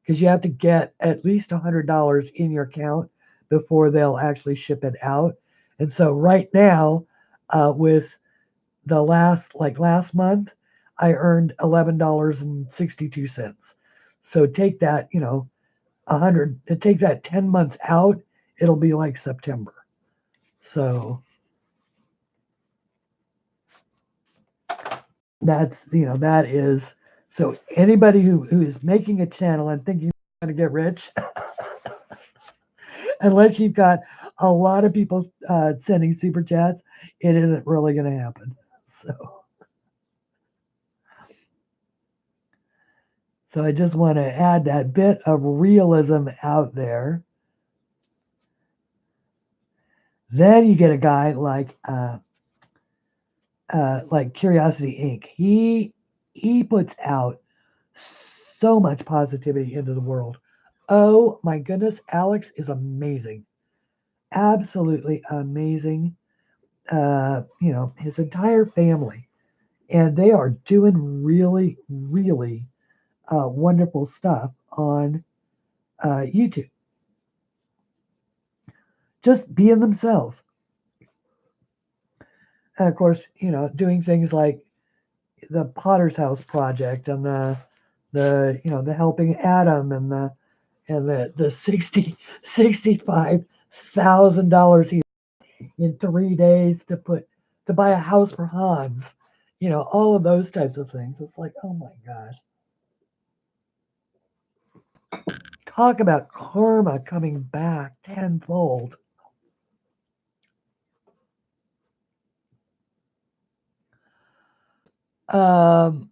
[SPEAKER 1] because you have to get at least $100 in your account before they'll actually ship it out. And so right now, with the last month, I earned $11.62. So take that, 100, to take that 10 months out, it'll be like September. So that's, that is, so anybody who is making a channel and thinking you're going to get rich, unless you've got a lot of people sending super chats, it isn't really going to happen. So I just want to add that bit of realism out there. Then you get a guy like Curiosity Inc. He puts out so much positivity into the world. Oh my goodness, Alex is amazing, absolutely amazing. His entire family, and they are doing really, really wonderful stuff on YouTube. Just being themselves. And of course, doing things like the Potter's House project and the Helping Adam and the and the $65,000 in 3 days to buy a house for Hans, all of those types of things. It's like, oh my gosh. Talk about karma coming back tenfold. Um,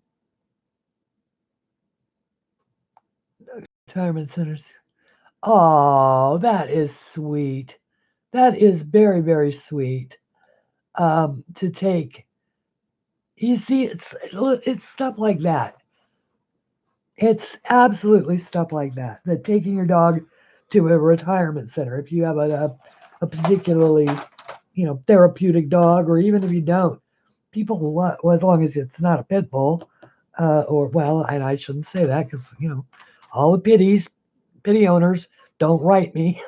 [SPEAKER 1] Retirement centers. Oh, that is sweet. That is very, very sweet. To take. You see, it's stuff like that. It's absolutely stuff like that. That taking your dog to a retirement center, if you have a particularly, therapeutic dog, or even if you don't, people will want, well, as long as it's not a pit bull, or well, and I shouldn't say that because all the pity owners don't write me.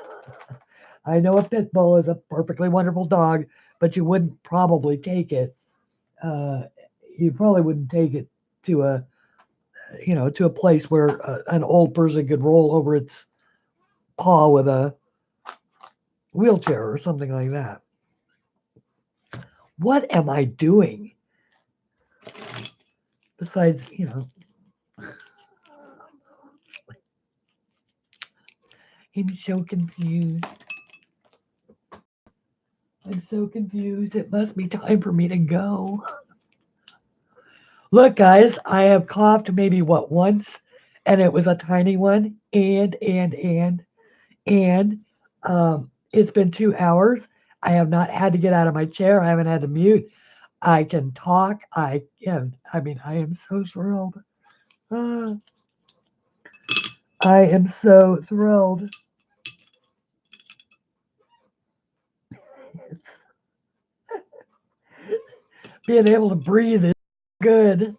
[SPEAKER 1] I know a pit bull is a perfectly wonderful dog, but you wouldn't probably take it. Uh, you probably wouldn't take it to a place where an old person could roll over its paw with a wheelchair or something like that. What am I doing? Besides, I'm so confused. I'm so confused. It must be time for me to go. Look, guys, I have coughed maybe once, and it was a tiny one. And it's been 2 hours. I have not had to get out of my chair. I haven't had to mute. I can talk. I am so thrilled. Ah, I am so thrilled. It's, being able to breathe is good.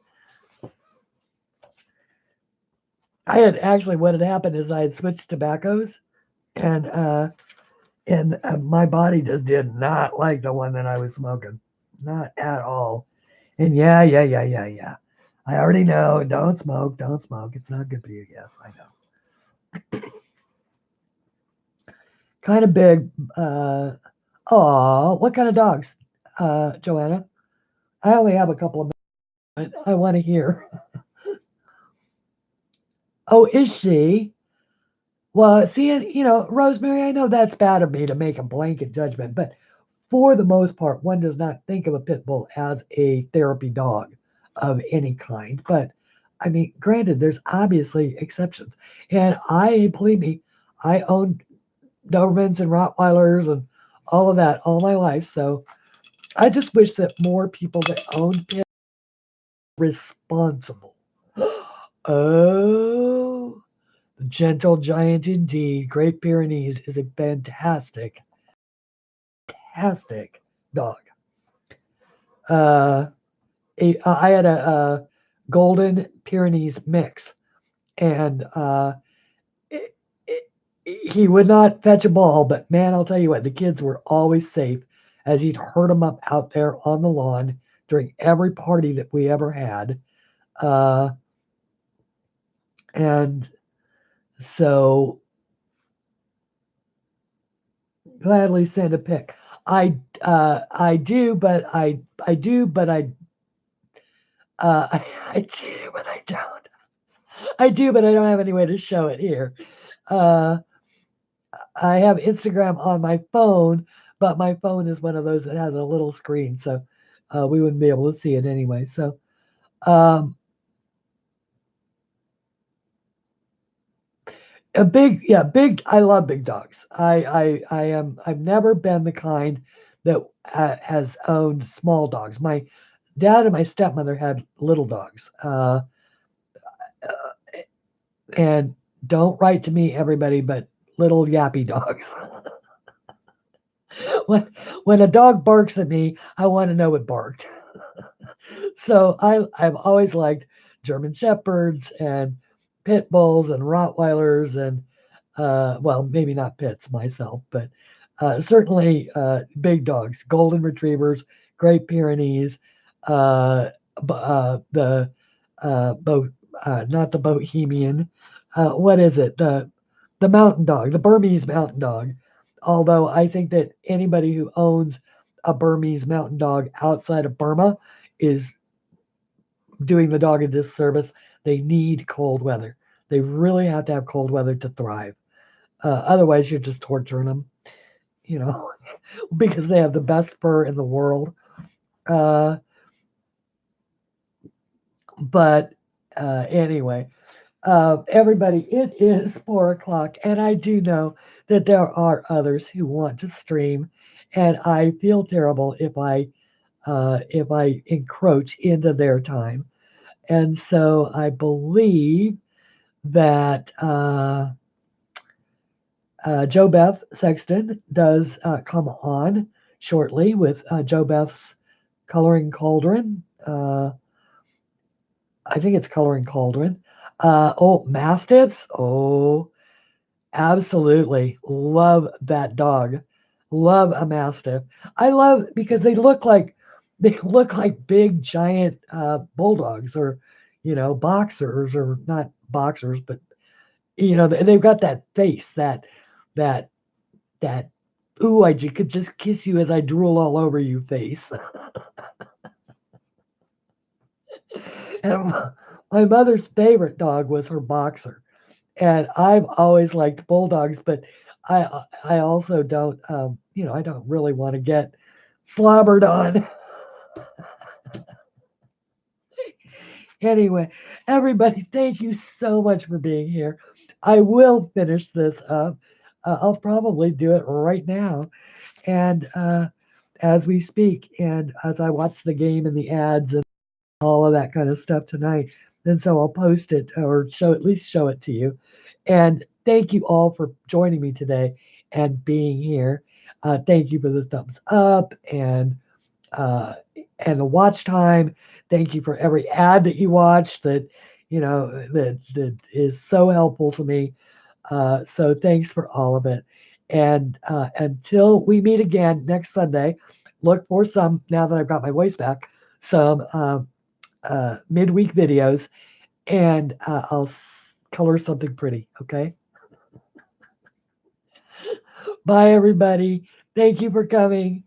[SPEAKER 1] What had happened is I had switched tobaccos, and my body just did not like the one that I was smoking, not at all. And yeah. I already know. Don't smoke. Don't smoke. It's not good for you. Yes, I know. Kind of big. What kind of dogs, Joanna? I only have a couple of minutes. I want to hear. Oh, is she? Well, see, Rosemary, I know that's bad of me to make a blanket judgment, but for the most part, one does not think of a pit bull as a therapy dog of any kind. But I mean, granted, there's obviously exceptions. And believe me, I own Dobermans and Rottweilers and all of that all my life. So I just wish that more people that own pits were responsible. Oh, the gentle giant indeed. Great Pyrenees is a fantastic dog. Uh, I had a golden Pyrenees mix, and it, it, he would not fetch a ball, but man, I'll tell you what, the kids were always safe as he'd herd them up out there on the lawn during every party that we ever had. Uh, and so gladly send a pic. I do, but I do, but I do, but I don't. I do, but I don't have any way to show it here. Uh, I have Instagram on my phone, but my phone is one of those that has a little screen, so we wouldn't be able to see it anyway. So, um, big. I love big dogs. I've never been the kind that has owned small dogs. My dad and my stepmother had little dogs. And don't write to me, everybody, but little yappy dogs. when a dog barks at me, I want to know it barked. So I've always liked German Shepherds and Pit Bulls and Rottweilers and well, maybe not pits myself, but certainly big dogs, Golden Retrievers, Great Pyrenees, the not the Bohemian. What is it? the mountain dog, the Burmese mountain dog. Although I think that anybody who owns a Burmese mountain dog outside of Burma is doing the dog a disservice. They need cold weather. They really have to have cold weather to thrive. Otherwise, you're just torturing them, you know, because they have the best fur in the world. Uh, but anyway, everybody, it is 4 o'clock, and I do know that there are others who want to stream, and I feel terrible if I encroach into their time. And so I believe that Joe Beth Sexton does come on shortly with Joe Beth's Coloring Cauldron. I think it's Coloring Cauldron. Oh, Mastiffs. Oh, absolutely. Love that dog. Love a Mastiff. I love because they look like big giant bulldogs or boxers or not boxers, but they've got that face that that ooh, could just kiss you as I drool all over you face. And my mother's favorite dog was her boxer, and I've always liked bulldogs, but I also don't I don't really want to get slobbered on. Anyway, everybody, thank you so much for being here. I will finish this up. I'll probably do it right now, and as we speak, and as I watch the game and the ads and all of that kind of stuff tonight. And so I'll post it or at least show it to you. And thank you all for joining me today and being here. Thank you for the thumbs up uh, and the watch time. Thank you for every ad that you watch that is so helpful to me. So thanks for all of it. And until we meet again next Sunday, look for some, now that I've got my voice back, some midweek videos, and I'll color something pretty. Okay. Bye, everybody. Thank you for coming.